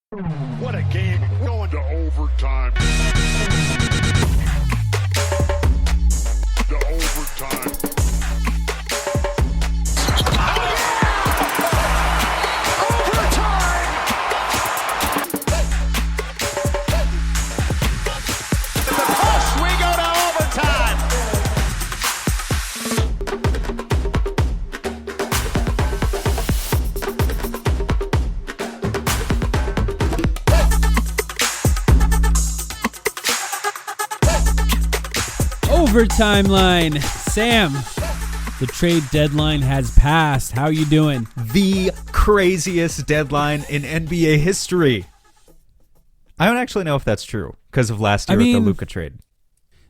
What a game, going to overtime. To overtime. Overtime line. Sam, the trade deadline has passed. How you doing? The craziest deadline in NBA history. I don't actually know if that's true because of last year with the Luka trade.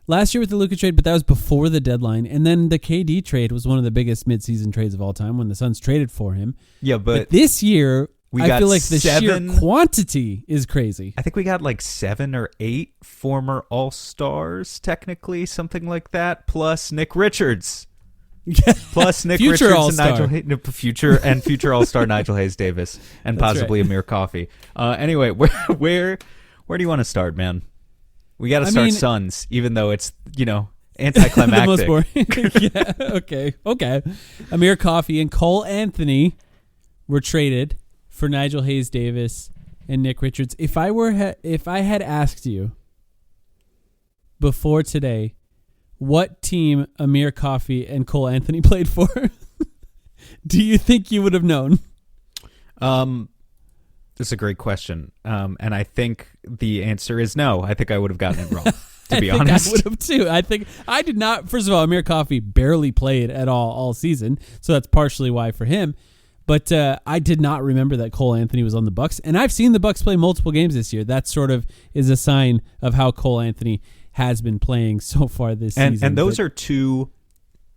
Last year with the Luka trade, but that was before the deadline. And then the KD trade was one of the biggest midseason trades of all time when the Suns traded for him. Yeah, but this year, I feel like the sheer seven quantity is crazy. I think we got like 7 or 8 former All-Stars, technically, something like that, plus Nick Richards. Plus Nick Future Richards All-Star. and future All-Star Nigel Hayes Davis, and That's possibly right. Amir Coffey. Anyway, where do you want to start, man? We got to start Suns, even though it's, anticlimactic. The most boring. Yeah, okay. Amir Coffey and Cole Anthony were traded for Nigel Hayes Davis and Nick Richards. If I had asked you before today what team Amir Coffey and Cole Anthony played for, do you think you would have known? That's a great question. And I think the answer is no. I think I would have gotten it wrong, to be honest. I would have too. I think I did not. First of all, Amir Coffey barely played at all season, so that's partially why for him. But I did not remember that Cole Anthony was on the Bucks, and I've seen the Bucks play multiple games this year. That sort of is a sign of how Cole Anthony has been playing so far this season. And those are two.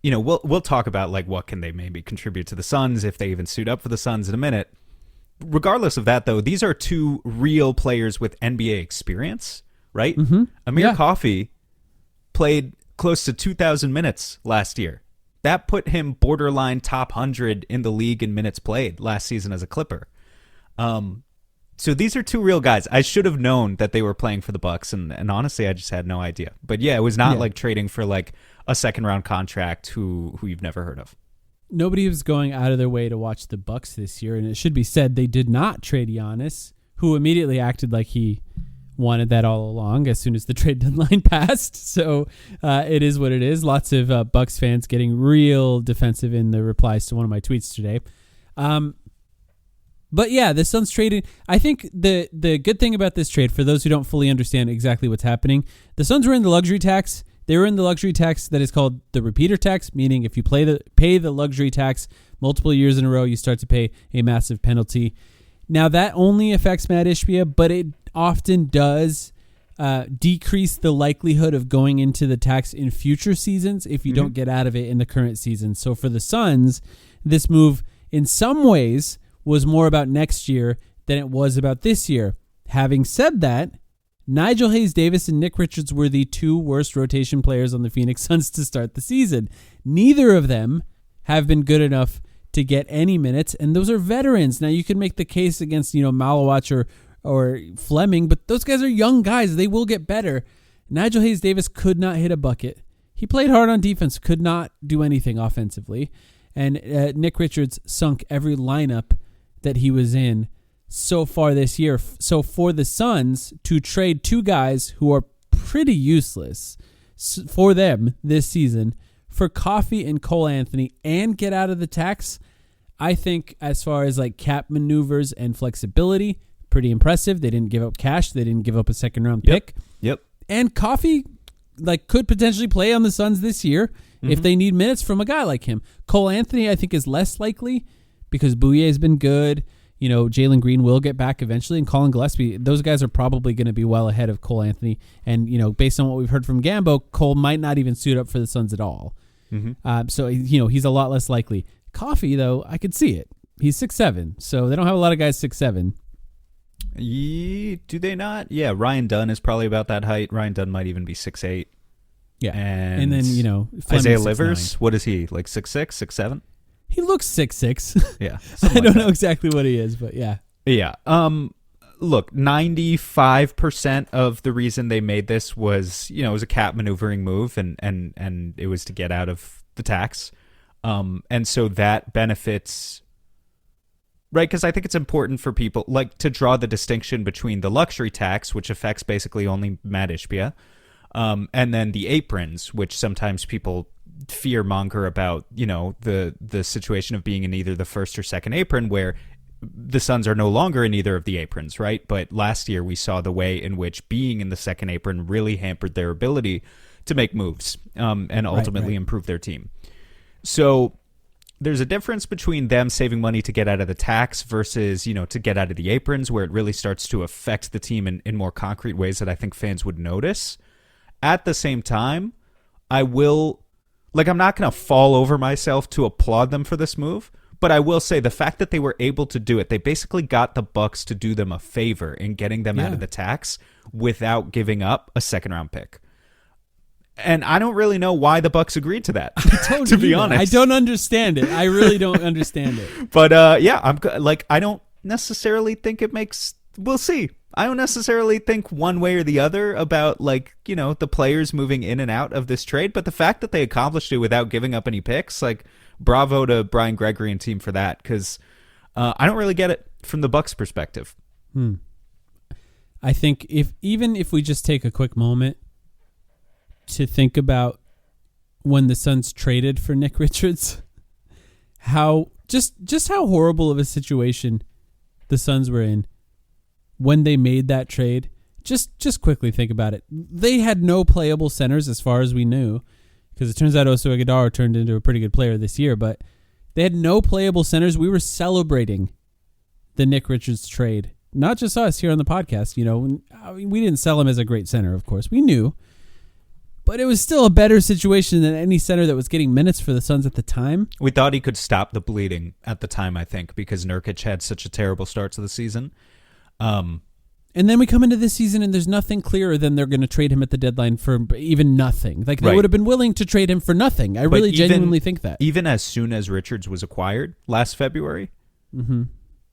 We'll talk about like what can they maybe contribute to the Suns if they even suit up for the Suns in a minute. Regardless of that, though, these are two real players with NBA experience, right? Mm-hmm. Amir Coffey played close to 2,000 minutes last year. That put him borderline top 100 in the league in minutes played last season as a Clipper. So these are two real guys. I should have known that they were playing for the Bucks, and honestly, I just had no idea. But yeah, it was not like trading for like a second-round contract who you've never heard of. Nobody was going out of their way to watch the Bucks this year, and it should be said they did not trade Giannis, who immediately acted like he wanted that all along as soon as the trade deadline passed. So it is what it is. Lots of Bucks fans getting real defensive in the replies to one of my tweets today. But yeah, the Suns traded. I think the good thing about this trade, for those who don't fully understand exactly what's happening, the Suns were in the luxury tax. They were in the luxury tax that is called the repeater tax, meaning if you pay the luxury tax multiple years in a row, you start to pay a massive penalty. Now, that only affects Matt Ishbia, but it often does decrease the likelihood of going into the tax in future seasons if you don't get out of it in the current season. So for the Suns, this move in some ways was more about next year than it was about this year. Having said that, Nigel Hayes Davis and Nick Richards were the two worst rotation players on the Phoenix Suns to start the season. Neither of them have been good enough to get any minutes, and those are veterans. Now, you can make the case against, Malawach or Fleming, but those guys are young guys. They will get better. Nigel Hayes Davis could not hit a bucket. He played hard on defense, could not do anything offensively. And Nick Richards sunk every lineup that he was in so far this year. So for the Suns to trade two guys who are pretty useless for them this season for Coffey and Cole Anthony and get out of the tax, I think as far as like cap maneuvers and flexibility, pretty impressive. They didn't give up cash. They didn't give up a second round pick. Yep. And Coffey could potentially play on the Suns this year if they need minutes from a guy like him. Cole Anthony, I think, is less likely because Bouye has been good. Jalen Green will get back eventually, and Colin Gillespie, those guys are probably going to be well ahead of Cole Anthony. And, based on what we've heard from Gambo, Cole might not even suit up for the Suns at all. So, he's a lot less likely. Coffey, though, I could see it. He's 6'7", so they don't have a lot of guys 6'7". Do they not? Yeah, Ryan Dunn is probably about that height. Ryan Dunn might even be 6'8". Yeah. And then, Isaiah 6'9". Livers, what is he, like 6'6", 6'7"? He looks 6'6". Yeah. I don't know exactly what he is, but yeah. Yeah. look, 95% of the reason they made this was, it was a cap maneuvering move, and it was to get out of the tax. And so that benefits, right? Because I think it's important for people like to draw the distinction between the luxury tax, which affects basically only Matt Ishbia, and then the aprons, which sometimes people fear monger about, the situation of being in either the first or second apron, where the Suns are no longer in either of the aprons, right? But last year we saw the way in which being in the second apron really hampered their ability to make moves and ultimately improve their team. So there's a difference between them saving money to get out of the tax versus, to get out of the aprons, where it really starts to affect the team in more concrete ways that I think fans would notice. At the same time, I'm not going to fall over myself to applaud them for this move, but I will say the fact that they were able to do it, they basically got the Bucks to do them a favor in getting them out of the tax without giving up a second-round pick. And I don't really know why the Bucks agreed to that, to be honest. I don't understand it. I really don't understand it. But I don't necessarily think it makes. We'll see. I don't necessarily think one way or the other about the players moving in and out of this trade. But the fact that they accomplished it without giving up any picks, bravo to Brian Gregory and team for that. Because I don't really get it from the Bucks' perspective. I think even if we just take a quick moment to think about when the Suns traded for Nick Richards, how horrible of a situation the Suns were in when they made that trade. Just quickly think about it. They had no playable centers as far as we knew, because it turns out Oso Ighodaro turned into a pretty good player this year, but they had no playable centers. We were celebrating the Nick Richards trade. Not just us here on the podcast. We didn't sell him as a great center, of course. We knew. But it was still a better situation than any center that was getting minutes for the Suns at the time. We thought he could stop the bleeding at the time, I think, because Nurkic had such a terrible start to the season. And then we come into this season and there's nothing clearer than they're going to trade him at the deadline for even nothing. They would have been willing to trade him for nothing. I really genuinely think that. Even as soon as Richards was acquired last February,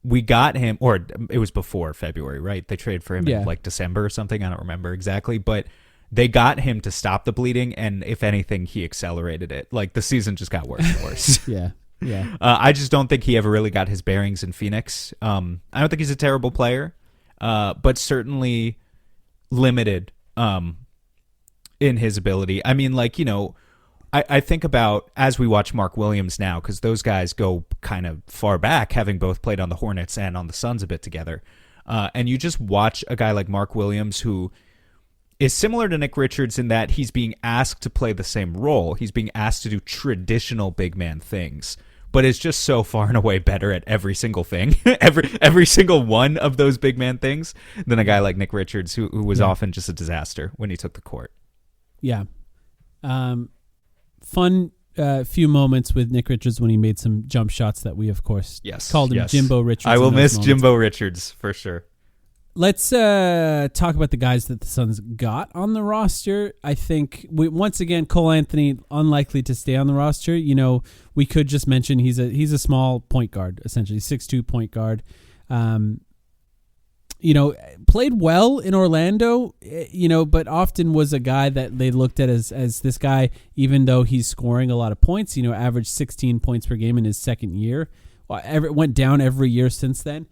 we got him, or it was before February, right? They traded for him in December or something. I don't remember exactly, but they got him to stop the bleeding, and if anything, he accelerated it. The season just got worse and worse. Yeah. I just don't think he ever really got his bearings in Phoenix. I don't think he's a terrible player, but certainly limited in his ability. I mean, I think about as we watch Mark Williams now, because those guys go kind of far back, having both played on the Hornets and on the Suns a bit together. And you just watch a guy like Mark Williams who is similar to Nick Richards in that he's being asked to play the same role. He's being asked to do traditional big man things, but is just so far and away better at every single thing, every single one of those big man things than a guy like Nick Richards, who was often just a disaster when he took the court. Yeah. Fun few moments with Nick Richards when he made some jump shots that we, of course, called him Jimbo Richards. I will miss Jimbo Richards for sure. Let's talk about the guys that the Suns got on the roster. I think once again, Cole Anthony unlikely to stay on the roster. We could just mention he's a small point guard, essentially 6'2" point guard. Played well in Orlando, but often was a guy that they looked at as this guy, even though he's scoring a lot of points. Averaged 16 points per game in his second year. It went down every year since then.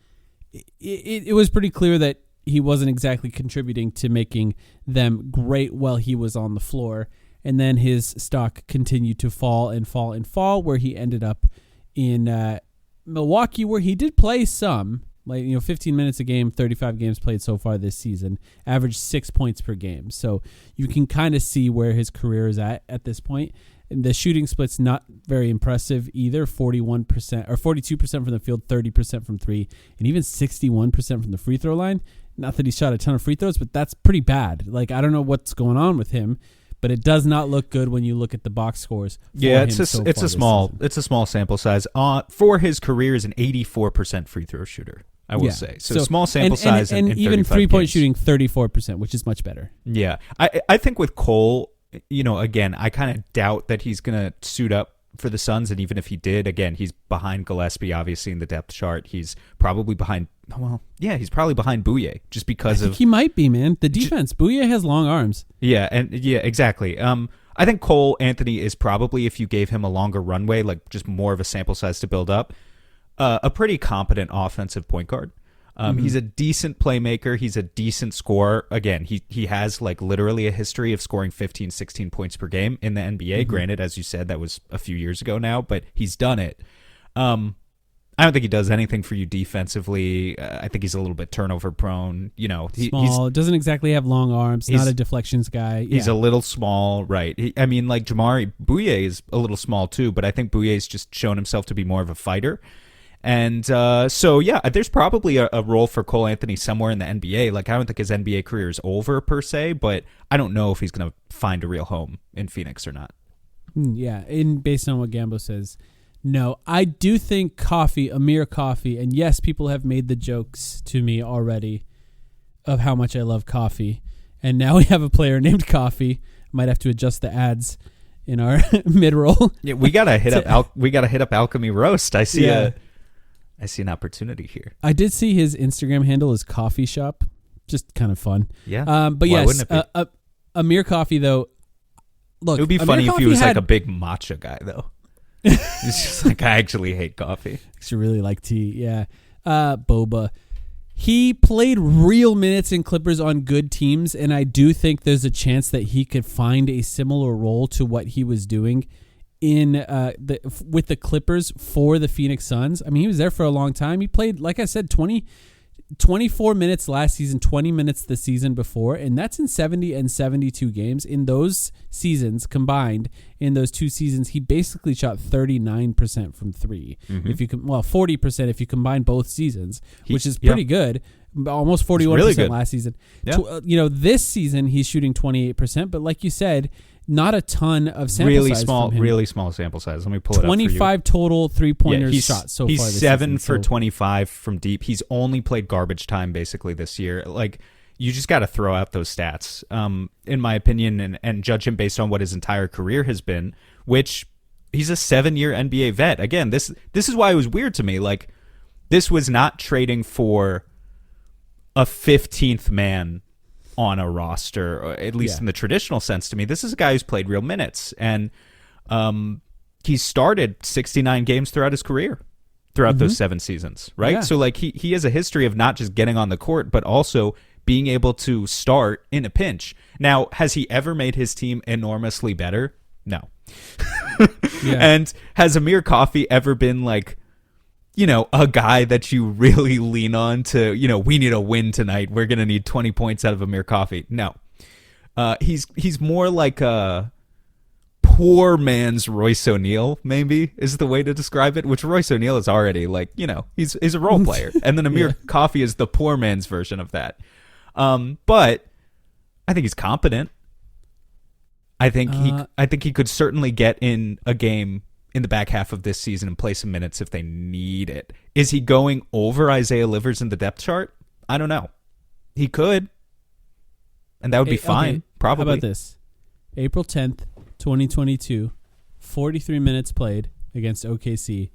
It was pretty clear that he wasn't exactly contributing to making them great while he was on the floor. And then his stock continued to fall and fall and fall, where he ended up in Milwaukee, where he did play some, 15 minutes a game, 35 games played so far this season, averaged 6 points per game. So you can kind of see where his career is at this point. And the shooting split's not very impressive either. 41% or 42% from the field, 30% from three, and even 61% from the free throw line. Not that he shot a ton of free throws, but that's pretty bad. I don't know what's going on with him, but it does not look good when you look at the box scores. It's a small sample size. For his career, is an 84% free throw shooter, I will say. So small sample size, and even 3-point shooting 34%, which is much better. Yeah, I think with Cole, again, I kind of doubt that he's going to suit up for the Suns, and even if he did, again, he's behind Gillespie, obviously, in the depth chart. He's probably behind, he's probably behind Bouye, just because I think he might be, man. The defense, Bouye has long arms. Yeah, exactly. I think Cole Anthony is probably, if you gave him a longer runway, like just more of a sample size to build up, a pretty competent offensive point guard. He's a decent playmaker. He's a decent scorer. Again, he has like literally a history of scoring 15, 16 points per game in the NBA. Granted, as you said, that was a few years ago now, but he's done it. I don't think he does anything for you defensively. I think he's a little bit turnover prone. Small, doesn't exactly have long arms. Not a deflections guy. He's a little small, right? Like Jamari Bouye is a little small too, but I think Bouye's just shown himself to be more of a fighter. And there's probably a role for Cole Anthony somewhere in the NBA. Like, I don't think his NBA career is over per se, but I don't know if he's going to find a real home in Phoenix or not. Yeah, and based on what Gambo says, no. I do think Amir Coffey, and yes, people have made the jokes to me already of how much I love coffee. And now we have a player named Coffee. Might have to adjust the ads in our mid-roll. Yeah, we gotta hit up Alchemy Roast. I see an opportunity here. I did see his Instagram handle is Coffee Shop. Just kind of fun. Yeah. But why yes, wouldn't it be? Amir Coffey, though, look. It would be Amir funny if Coffey he was like a big matcha guy, though. It's just like, I actually hate coffee. Actually really like tea, yeah. Boba. He played real minutes in Clippers on good teams, and I do think there's a chance that he could find a similar role to what he was doing with the Clippers for the Phoenix Suns. I mean, he was there for a long time. He played, like I said, 24 minutes last season, 20 minutes the season before, and that's in 70 and 72 games. In those seasons combined, in those two seasons, he basically shot 39% from three. If you 40% if you combine both seasons, which is pretty good. Almost 41% really last season. Yeah. This season he's shooting 28%, but like you said, not a ton of sample size from him. Really small sample size. Let me pull it up for you. 25 total three-pointers shot so far this season. He's 7 for 25 from deep. He's only played garbage time basically this year. Like, you just got to throw out those stats, in my opinion, and judge him based on what his entire career has been, which he's a 7-year NBA vet. Again, this is why it was weird to me. Like, this was not trading for a 15th man on a roster, or at least in the traditional sense to me. This is a guy who's played real minutes, and he started 69 games throughout his career, throughout those 7 seasons, right? Yeah. So, like, he has a history of not just getting on the court, but also being able to start in a pinch. Now, has he ever made his team enormously better? No. And has Amir Coffey ever been, like, a guy that you really lean on to, we need a win tonight, we're going to need 20 points out of Amir Coffey? No. He's more like a poor man's Royce O'Neal, maybe, is the way to describe it, which Royce O'Neal is already, like, he's a role player. And then Amir Coffey is the poor man's version of that. But I think he's competent. I think he could certainly get in a game in the back half of this season and play some minutes if they need it. Is he going over Isaiah Livers in the depth chart? I don't know. He could. And that would be fine, probably. How about this? April 10th, 2022, 43 minutes played against OKC,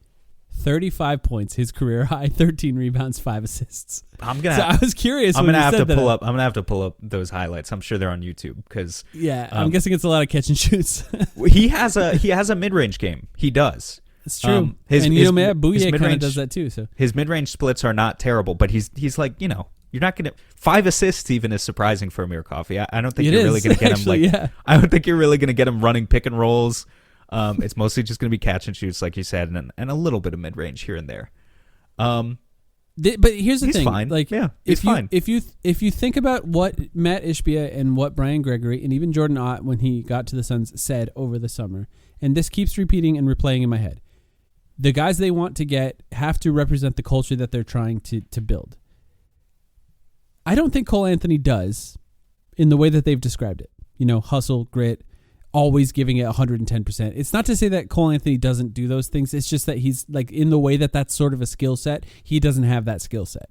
35 points, his career high, 13 rebounds, 5 assists. I was curious. I'm gonna have to pull up those highlights. I'm sure they're on YouTube because I'm guessing it's a lot of catch and shoots. he has a mid-range game. He does. It's true. Bouye kind of does that too. So his mid-range splits are not terrible, but he's like, you're not gonna 5 assists even is surprising for Amir Coffey. I don't think you're really gonna get him I don't think you're really gonna get him running pick and rolls. It's mostly just going to be catch and shoots, like you said, and a little bit of mid range here and there. But here's the thing: fine. Like, he's fine. If you think about what Matt Ishbia and what Brian Gregory and even Jordan Ott, when he got to the Suns, said over the summer, and this keeps repeating and replaying in my head, the guys they want to get have to represent the culture that they're trying to build. I don't think Cole Anthony does, in the way that they've described it. Hustle, grit. Always giving it 110%. It's not to say that Cole Anthony doesn't do those things. It's just that he's like, in the way that that's sort of a skill set, he doesn't have that skill set.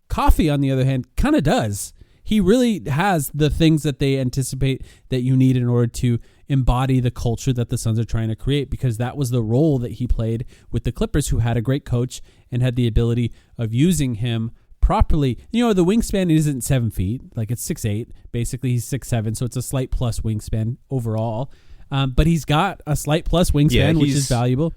Coffey, on the other hand, kind of does. he really has the things that they anticipate that you need in order to embody the culture that the Suns are trying to create, because that was the role that he played with the Clippers, who had a great coach and had the ability of using him properly. You know, the wingspan isn't 7 feet, like it's 6'8". Basically, he's 6'7", so it's a slight plus wingspan overall. But he's got a slight plus wingspan, which is valuable.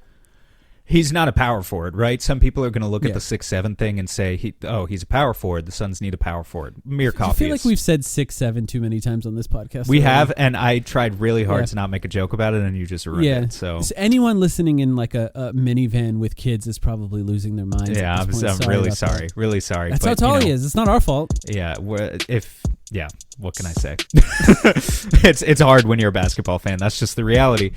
He's not a power forward, right? Some people are going to look at the 6'7" thing and say, he's a power forward. The Suns need a power forward. Amir Coffey. I feel like we've said 6'7" too many times on this podcast. We have, and I tried really hard to not make a joke about it, and you just ruined it. So anyone listening in like a minivan with kids is probably losing their minds. Yeah, I'm really sorry. That. Really sorry. That's how tall he is. It's not our fault. Yeah, what can I say? It's hard when you're a basketball fan. That's just the reality.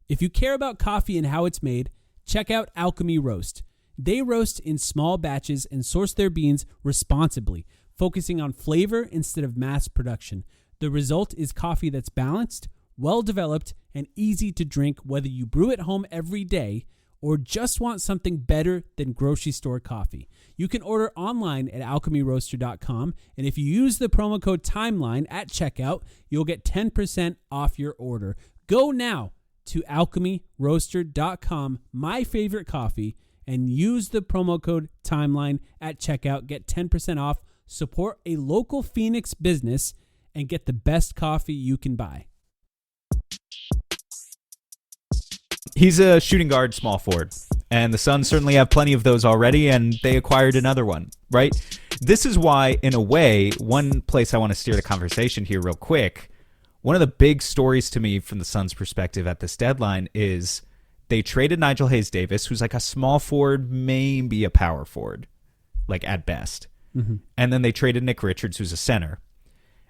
If you care about coffee and how it's made, check out Alchemy Roast. They roast in small batches and source their beans responsibly, focusing on flavor instead of mass production. The result is coffee that's balanced, well-developed, and easy to drink, whether you brew at home every day or just want something better than grocery store coffee. You can order online at alchemyroaster.com, and if you use the promo code TIMELINE at checkout, you'll get 10% off your order. Go now to alchemyroaster.com, my favorite coffee, and use the promo code TIMELINE at checkout. Get 10% off, support a local Phoenix business, and get the best coffee you can buy. He's a shooting guard, small forward, and the Suns certainly have plenty of those already, and they acquired another one, right? This is why, in a way, one place I want to steer the conversation here real quick, one of the big stories to me from the Suns' perspective at this deadline is they traded Nigel Hayes-Davis, who's like a small forward, maybe a power forward, like at best. Mm-hmm. And then they traded Nick Richards, who's a center.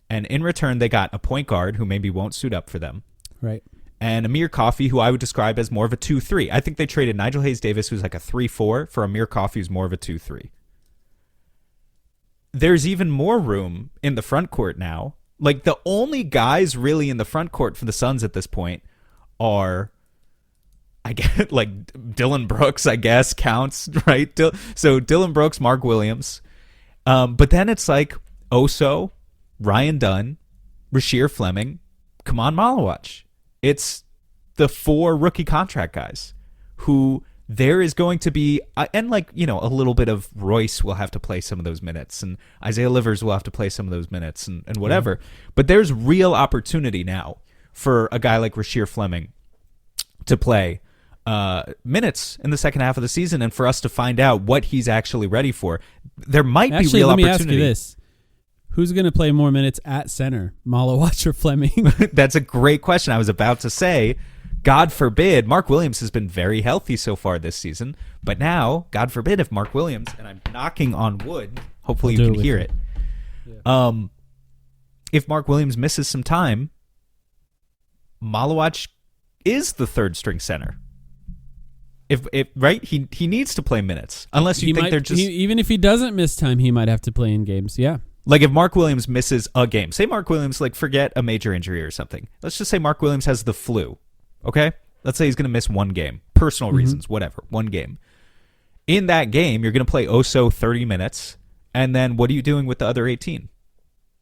And in return, they got a point guard who maybe won't suit up for them. Right. And Amir Coffey, who I would describe as more of a 2-3. I think they traded Nigel Hayes-Davis, who's like a 3-4, for Amir Coffey, who's more of a 2-3. There's even more room in the front court now. Like, the only guys really in the front court for the Suns at this point are, I get, like, Dillon Brooks, I guess, counts, right? So Dillon Brooks, Mark Williams. But then it's like Oso, Ryan Dunn, Rasheer Fleming, Kaman Malawach. It's the 4 rookie contract guys who there is going to be, and like, you know, a little bit of Royce will have to play some of those minutes, and Isaiah Livers will have to play some of those minutes, and whatever. But there's real opportunity now for a guy like Rasheer Fleming to play minutes in the second half of the season, and for us to find out what he's actually ready for. There might be real opportunity. Let me ask you this. Who's going to play more minutes at center, Malawach or Fleming? That's a great question. I was about to say, God forbid, Mark Williams has been very healthy so far this season, but now, God forbid, if Mark Williams, and I'm knocking on wood, hopefully you can hear it. Yeah. If Mark Williams misses some time, Malawach is the third string center. If right, he needs to play minutes, unless you think they're just even if he doesn't miss time, he might have to play in games. Yeah. Like if Mark Williams misses a game, say Mark Williams, like forget a major injury or something. Let's just say Mark Williams has the flu. Okay? Let's say he's going to miss one game. Personal reasons, whatever. One game. In that game, you're going to play Oso 30 minutes, and then what are you doing with the other 18?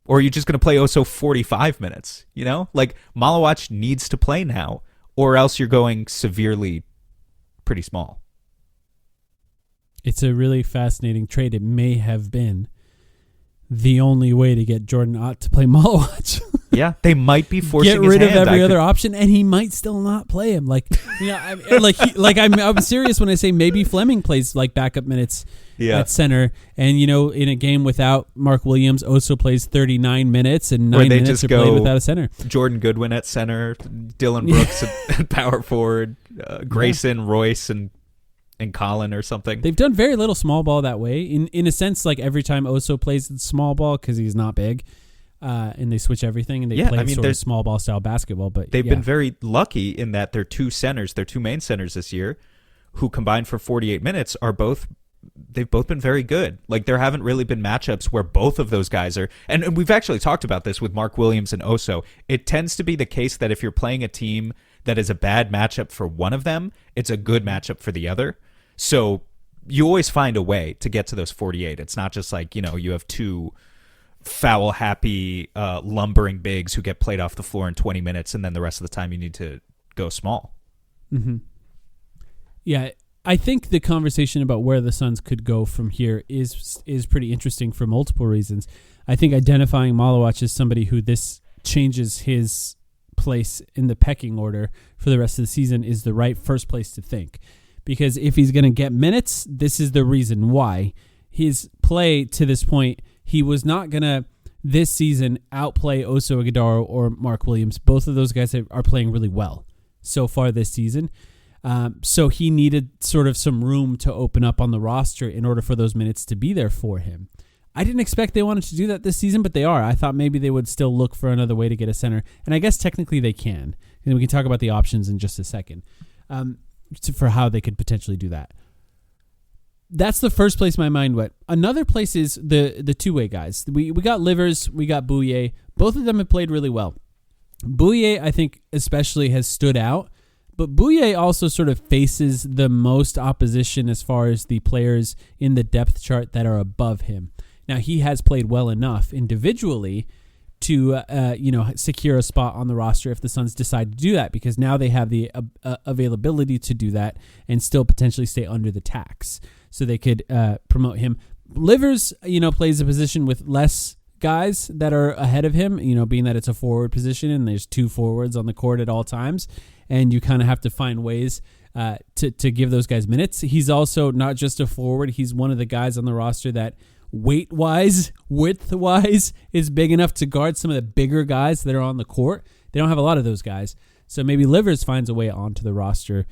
Or are you just going to play Oso 45 minutes? You know? Like, Malawach needs to play now, or else you're going severely pretty small. It's a really fascinating trade. It may have been the only way to get Jordan Ott to play Malawach. Yeah, they might be forcing get rid his hand. Of every other option, and he might still not play him. Like, yeah, I'm serious when I say maybe Fleming plays like backup minutes at center, and you know, in a game without Mark Williams, Oso plays 39 minutes, and 9 minutes are played without a center. Jordan Goodwin at center, Dillon Brooks at power forward, Grayson, Royce, and Colin or something. They've done very little small ball that way. In a sense, like every time Oso plays small ball because he's not big. And they switch everything, and they play sort of small ball style basketball. But they've been very lucky in that their two main centers this year, who combined for 48 minutes, they've both been very good. Like there haven't really been matchups where both of those guys are, and we've actually talked about this with Mark Williams and Oso. It tends to be the case that if you're playing a team that is a bad matchup for one of them, it's a good matchup for the other. So you always find a way to get to those 48. It's not just like, you have two foul happy lumbering bigs who get played off the floor in 20 minutes and then the rest of the time you need to go small. Mm-hmm. Yeah, I think the conversation about where the Suns could go from here is pretty interesting for multiple reasons. I think identifying Malawach as somebody who this changes his place in the pecking order for the rest of the season is the right first place to think. Because if he's going to get minutes, this is the reason why. His play to this point, he was not going to this season outplay Oso Ighodaro or Mark Williams. Both of those guys are playing really well so far this season. So he needed sort of some room to open up on the roster in order for those minutes to be there for him. I didn't expect they wanted to do that this season, but they are. I thought maybe they would still look for another way to get a center. And I guess technically they can. And we can talk about the options in just a second for how they could potentially do that. That's the first place my mind went. Another place is the two-way guys. We got Livers, we got Bouye. Both of them have played really well. Bouye, I think, especially has stood out. But Bouye also sort of faces the most opposition as far as the players in the depth chart that are above him. Now, he has played well enough individually to secure a spot on the roster if the Suns decide to do that, because now they have the availability to do that and still potentially stay under the tax. So they could promote him. Livers, plays a position with less guys that are ahead of him, being that it's a forward position and there's two forwards on the court at all times. And you kind of have to find ways to give those guys minutes. He's also not just a forward. He's one of the guys on the roster that width-wise, is big enough to guard some of the bigger guys that are on the court. They don't have a lot of those guys. So maybe Livers finds a way onto the roster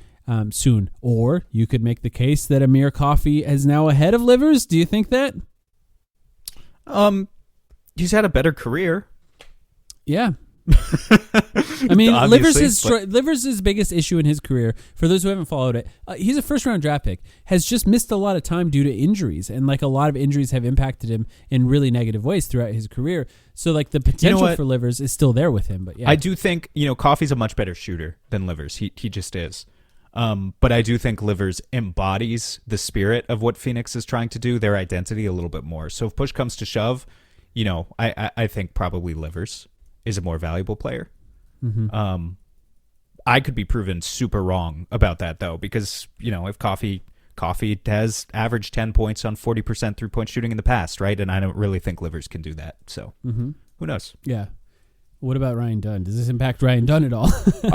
soon. Or you could make the case that Amir Coffey is now ahead of Livers. Do you think that? He's had a better career. Yeah. I mean, Livers' biggest issue in his career, for those who haven't followed it, he's a first-round draft pick, has just missed a lot of time due to injuries, and a lot of injuries have impacted him in really negative ways throughout his career. So the potential for Livers is still there with him. But yeah, I do think Coffey's a much better shooter than Livers. He just is. But I do think Livers embodies the spirit of what Phoenix is trying to do, their identity a little bit more. So if push comes to shove, I think probably Livers is a more valuable player. Mm-hmm. I could be proven super wrong about that though, because if Coffey has averaged 10 points on 40% 3-point shooting in the past, right? And I don't really think Livers can do that. So who knows? Yeah. What about Ryan Dunn? Does this impact Ryan Dunn at all?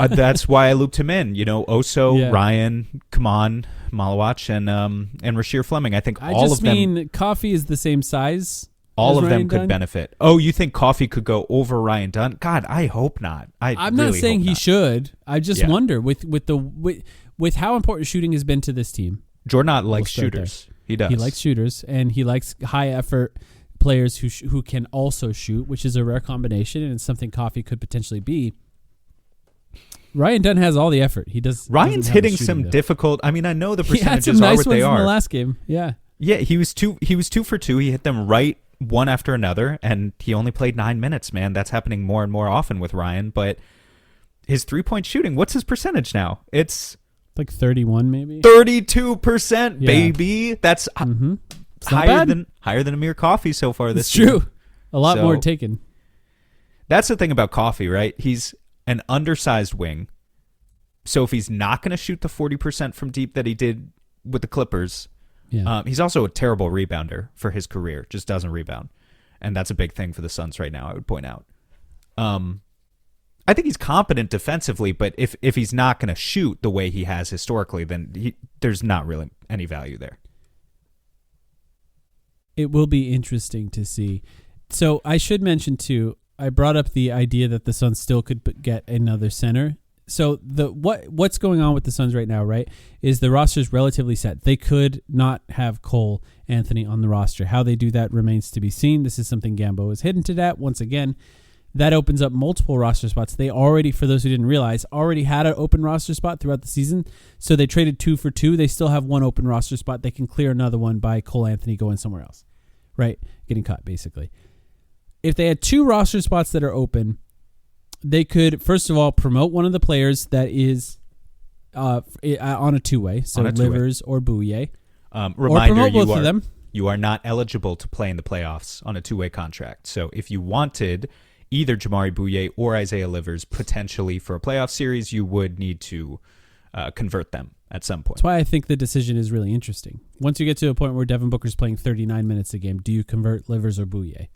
That's why I looped him in. Oso, Ryan, Kaman, Malawach, and Rasheer Fleming. I think all of them. Coffey is the same size. All of them could benefit. Oh, you think Coffey could go over Ryan Dunn? God, I hope not. I'm not saying he should. I just wonder with how important shooting has been to this team. Jordan likes shooters. He does. He likes shooters, and he likes high effort players who can also shoot, which is a rare combination, and it's something Coffey could potentially be. Ryan Dunn has all the effort. He does. Ryan's hitting some difficult. I mean, I know the percentages are what they are. In the last game, yeah. Yeah, he was 2 for 2. He hit them right one after another, and he only played 9 minutes, man. That's happening more and more often with Ryan, but his 3-point shooting, what's his percentage now? It's 31 maybe? 32%, baby. That's higher than Amir Coffey so far this season. It's true. A lot more taken. That's the thing about Coffey, right? He's an undersized wing. So if he's not going to shoot the 40% from deep that he did with the Clippers, he's also a terrible rebounder for his career. Just doesn't rebound. And that's a big thing for the Suns right now, I would point out. I think he's competent defensively, but if he's not going to shoot the way he has historically, then there's not really any value there. It will be interesting to see. So I should mention, too, I brought up the idea that the Suns still could get another center. So what's going on with the Suns right now, right, is the roster is relatively set. They could not have Cole Anthony on the roster. How they do that remains to be seen. This is something Gambo has hinted at once again. That opens up multiple roster spots. They already, for those who didn't realize, already had an open roster spot throughout the season. So they traded 2 for 2. They still have one open roster spot. They can clear another one by Cole Anthony going somewhere else, right? Getting cut, basically. If they had 2 roster spots that are open, they could, first of all, promote one of the players that is on a two-way, so Livers or Bouye. Reminder: promote both of them. You are not eligible to play in the playoffs on a two-way contract. So if you wanted either Jamari Bouye or Isaiah Livers potentially for a playoff series, you would need to convert them at some point. That's why I think the decision is really interesting. Once you get to a point where Devin Booker's playing 39 minutes a game, do you convert Livers or Bouye?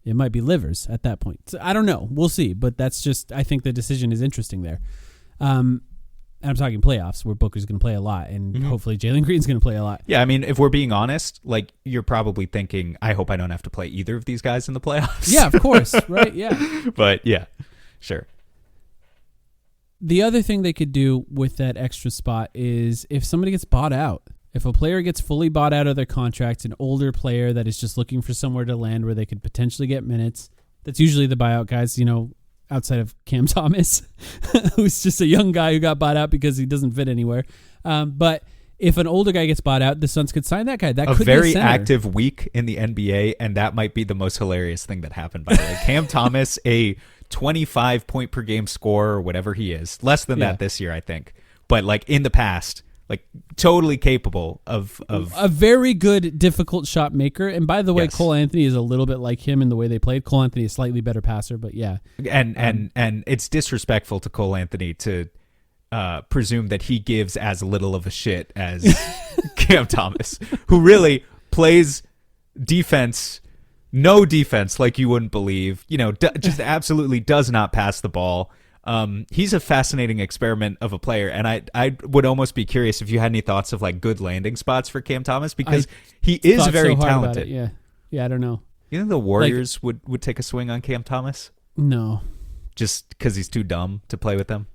It might be Livers at that point. So I don't know. We'll see. But that's just, I think the decision is interesting there. And I'm talking playoffs where Booker's going to play a lot and hopefully Jalen Green's going to play a lot. Yeah, I mean, if we're being honest, like you're probably thinking, I hope I don't have to play either of these guys in the playoffs. Yeah, of course. Right. Yeah. But yeah, sure. The other thing they could do with that extra spot is if somebody gets bought out, if a player gets fully bought out of their contract, an older player that is just looking for somewhere to land where they could potentially get minutes, that's usually the buyout guys, outside of Cam Thomas, who's just a young guy who got bought out because he doesn't fit anywhere. But if an older guy gets bought out, the Suns could sign that guy. That could very be a center. active week in the NBA, and that might be the most hilarious thing that happened, by the way. Cam Thomas, a 25 point per game scorer or whatever he is. Less than that this year, I think. But like in the past, like totally capable of a very good difficult shot maker. And by the way, Yes. Cole Anthony is a little bit like him in the way they played. Cole Anthony is a slightly better passer, but yeah. and it's disrespectful to Cole Anthony to presume that he gives as little of a shit as Cam Thomas, who really plays defense, no defense like you wouldn't believe. Just absolutely does not pass the ball. He's a fascinating experiment of a player, and I would almost be curious if you had any thoughts of like good landing spots for Cam Thomas, because he is Thought very so hard about talented. it. Yeah, I don't know. You think the Warriors would take a swing on Cam Thomas No. just because he's too dumb to play with them?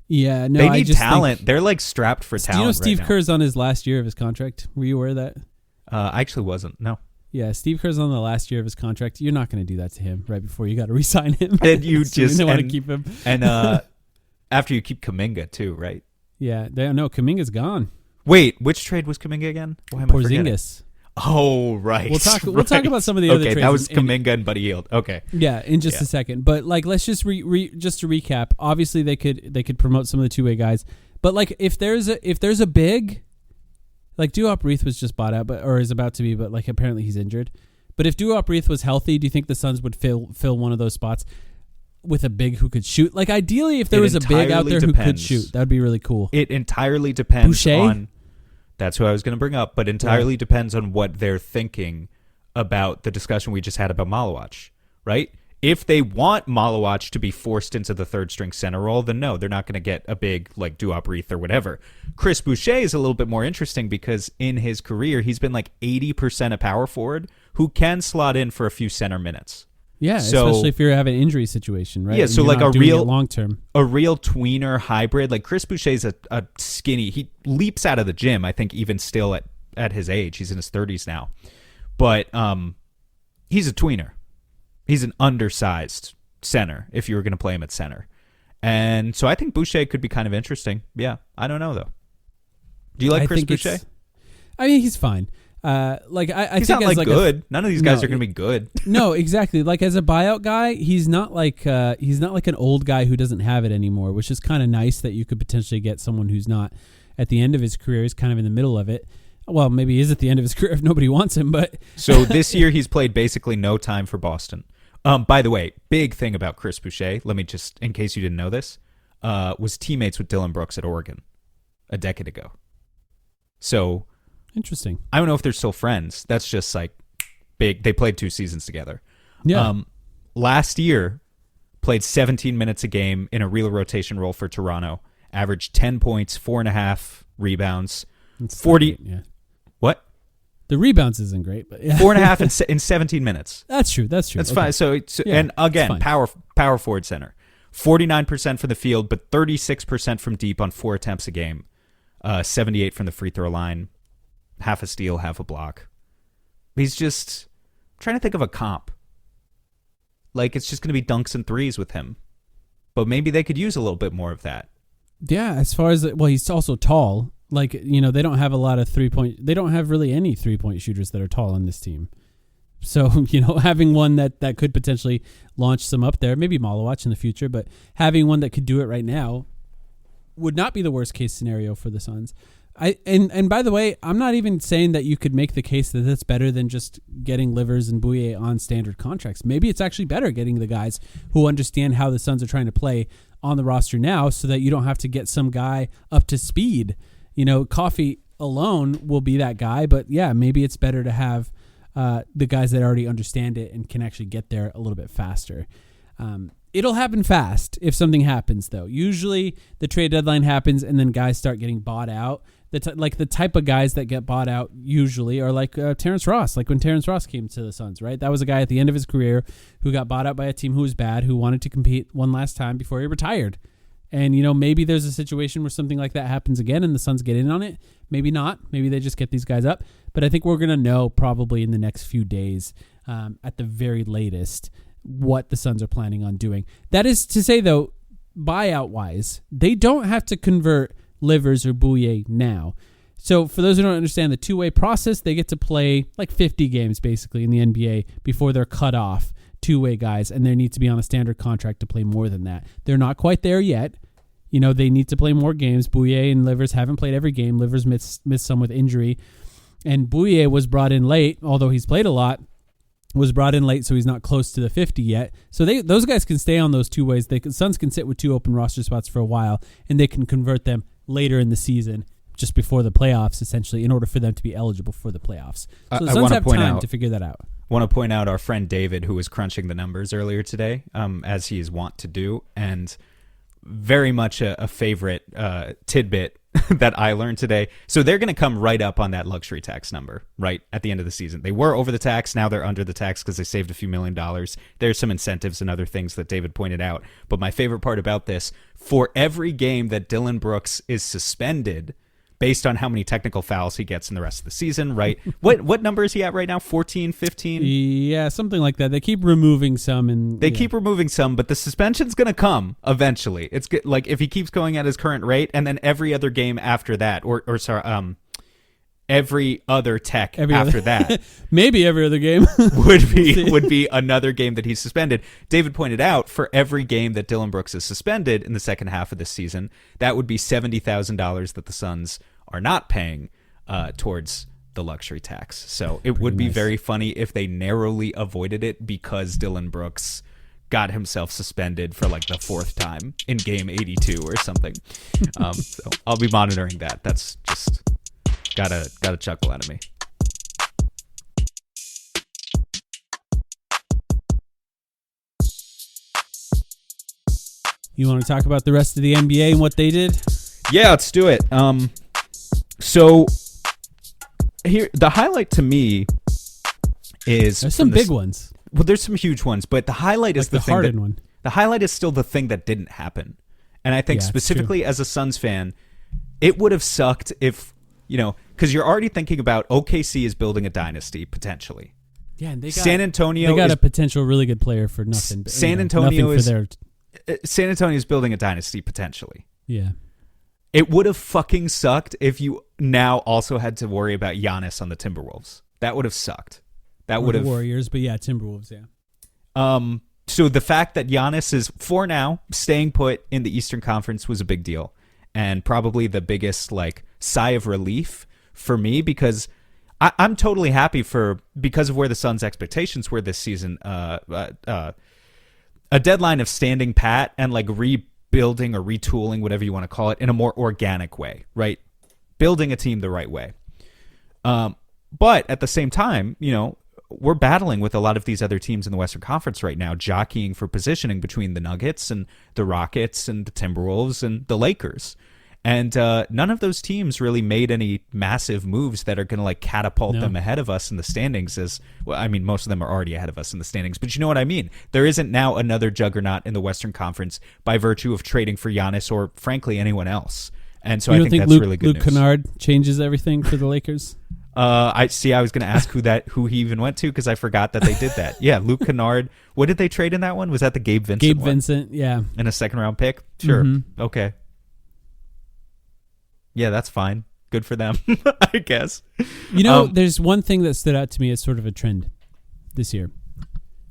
Yeah, no. They I need just talent. think- They're like strapped for Do talent. you know Steve right now. Kerr's on his last year of his contract? Were you aware of that? I actually wasn't. No. Yeah, Steve Kerr's on the last year of his contract. You're not going to do that to him right before you got to re-sign him. And you Assuming just they want to and- keep him. And after you keep Kuminga too, right? Yeah, no, Kuminga's gone. Wait, which trade was Kuminga again? Why am I forgetting? Porzingis. Oh, right. We'll talk right. about some of the other Okay, trades. that was in- Kuminga and Buddy Hield. Okay. Yeah, in just Yeah. a second. But like, let's just just to recap. Obviously, they could promote some of the two-way guys. But like, if there's a big, like Duop Reith was just bought out, or is about to be, but like apparently he's injured. But if Duop Reith was healthy, do you think the Suns would fill one of those spots with a big who could shoot? Like ideally, if there It was a big out entirely there who could depends. shoot, that would be really cool. It entirely depends Boucher? on. That's who I was going to bring up, but entirely depends on what they're thinking about the discussion we just had about Malawach, right? If they want Malawach to be forced into the third string center role, then no, they're not going to get a big like Duop Reith or whatever. Chris Boucher is a little bit more interesting because in his career, he's been like 80% a power forward who can slot in for a few center minutes. Yeah, So- especially if you have an injury situation, right? Yeah, And so you're like not a doing it real- long term. A real tweener hybrid. Like Chris Boucher's a skinny. He leaps out of the gym, I think, even still at his age. He's in his 30s now. But he's a tweener. He's an undersized center if you were going to play him at center. And so I think Boucher could be kind of interesting. Yeah, I don't know, though. Do you like Chris Boucher? I mean, he's fine. I He's think not as like like good. None of these guys No, are going to be good. No, exactly. Like as a buyout guy, he's not like an old guy who doesn't have it anymore, which is kind of nice that you could potentially get someone who's not at the end of his career. He's kind of in the middle of it. Well, maybe he is at the end of his career if nobody wants him, but So this year he's played basically no time for Boston. By the way, big thing about Chris Boucher, let me just, in case you didn't know this, was teammates with Dylan Brooks at Oregon a decade ago. So interesting. I don't know if they're still friends. That's just like big. They played 2 seasons together. Yeah. Last year, played 17 minutes a game in a real rotation role for Toronto. Averaged 10 points, 4.5 rebounds, It's 40. not great, yeah. What? The rebounds isn't great, but yeah. 4.5 in 17 minutes. That's true. That's That's okay. fine. So, Yeah, and again, it's fine. power forward center. 49% from the field, but 36% from deep on 4 attempts a game. 78 from the free throw line. Half a steal, half a block. He's just trying to think of a comp. Like, it's just going to be dunks and threes with him. But maybe they could use a little bit more of that. Yeah, as far as he's also tall. Like, they don't have a lot of 3-point. They don't have really any 3-point shooters that are tall on this team. So, having one that could potentially launch some up there, maybe Malawach in the future, but having one that could do it right now would not be the worst case scenario for the Suns. And by the way, I'm not even saying that you could make the case that that's better than just getting Livers and Bouye on standard contracts. Maybe it's actually better getting the guys who understand how the Suns are trying to play on the roster now, so that you don't have to get some guy up to speed. Coffee alone will be that guy, but yeah, maybe it's better to have the guys that already understand it and can actually get there a little bit faster. It'll happen fast if something happens, though. Usually the trade deadline happens and then guys start getting bought out. The type of guys that get bought out usually are like Terrence Ross, like when Terrence Ross came to the Suns, right? That was a guy at the end of his career who got bought out by a team who was bad, who wanted to compete one last time before he retired. And, maybe there's a situation where something like that happens again and the Suns get in on it. Maybe not. Maybe they just get these guys up. But I think we're going to know probably in the next few days, at the very latest, what the Suns are planning on doing. That is to say, though, buyout-wise, they don't have to convert Livers or Bouye now. So for those who don't understand the two-way process, they get to play like 50 games basically in the NBA before they're cut off, two-way guys, and they need to be on a standard contract to play more than that. They're not quite there yet. They need to play more games. Bouye and Livers haven't played every game. Livers missed some with injury. And Bouye was brought in late, although he's played a lot, was brought in late, so he's not close to the 50 yet. So those guys can stay on those two ways. Suns can sit with two open roster spots for a while, and they can convert them later in the season, just before the playoffs, essentially, in order for them to be eligible for the playoffs. So the Suns have time to figure that out. I want to point out our friend David, who was crunching the numbers earlier today, as he is wont to do, and very much a favorite tidbit that I learned today. So they're going to come right up on that luxury tax number, right, at the end of the season. They were over the tax. Now they're under the tax because they saved a few $1 million. There's some incentives and other things that David pointed out. But my favorite part about this, for every game that Dillon Brooks is suspended, based on how many technical fouls he gets in the rest of the season, right? What number is he at right now? 14, 15? Yeah, something like that. They keep removing some. Keep removing some, but the suspension's going to come eventually. It's good, like if he keeps going at his current rate, and then every other game after that, every other tech after that. Maybe every other game would be another game that he's suspended. David pointed out, for every game that Dillon Brooks is suspended in the second half of this season, that would be $70,000 that the Suns are not paying towards the luxury tax. So it would be nice. Very funny if they narrowly avoided it because Dillon Brooks got himself suspended for like the fourth time in game 82 or something. So I'll be monitoring that. That's just got a chuckle out of me. You want to talk about the rest of the NBA and what they did? Yeah, let's do it. So here, the highlight to me is there's some big ones. Well, there's some huge ones, but the highlight is the Harden one. The highlight is still the thing that didn't happen, and I think specifically as a Suns fan, it would have sucked if because you're already thinking about OKC is building a dynasty potentially. Yeah, and San Antonio. They got a potential really good player for nothing. San Antonio is building a dynasty potentially. Yeah. It would have fucking sucked if you now also had to worry about Giannis on the Timberwolves. That would have sucked. That would have Warriors, but yeah, Timberwolves, yeah. So the fact that Giannis is, for now, staying put in the Eastern Conference was a big deal, and probably the biggest sigh of relief for me, because I'm totally happy because of where the Suns' expectations were this season. A deadline of standing pat and rebuilding or retooling, whatever you want to call it, in a more organic way, right? Building a team the right way. But at the same time, we're battling with a lot of these other teams in the Western Conference right now, jockeying for positioning between the Nuggets and the Rockets and the Timberwolves and the Lakers. And none of those teams really made any massive moves that are going to catapult them ahead of us in the standings. Most of them are already ahead of us in the standings, but you know what I mean? There isn't now another juggernaut in the Western Conference by virtue of trading for Giannis or, frankly, anyone else. And so I think that's really good news. Luke Kennard changes everything for the Lakers? I was going to ask who he even went to, because I forgot that they did that. Yeah, Luke Kennard. What did they trade in that one? Was that the Gabe Vincent one? Vincent, yeah. And a second-round pick? Sure. Mm-hmm. Okay. Yeah, that's fine. Good for them, I guess. There's one thing that stood out to me as sort of a trend this year.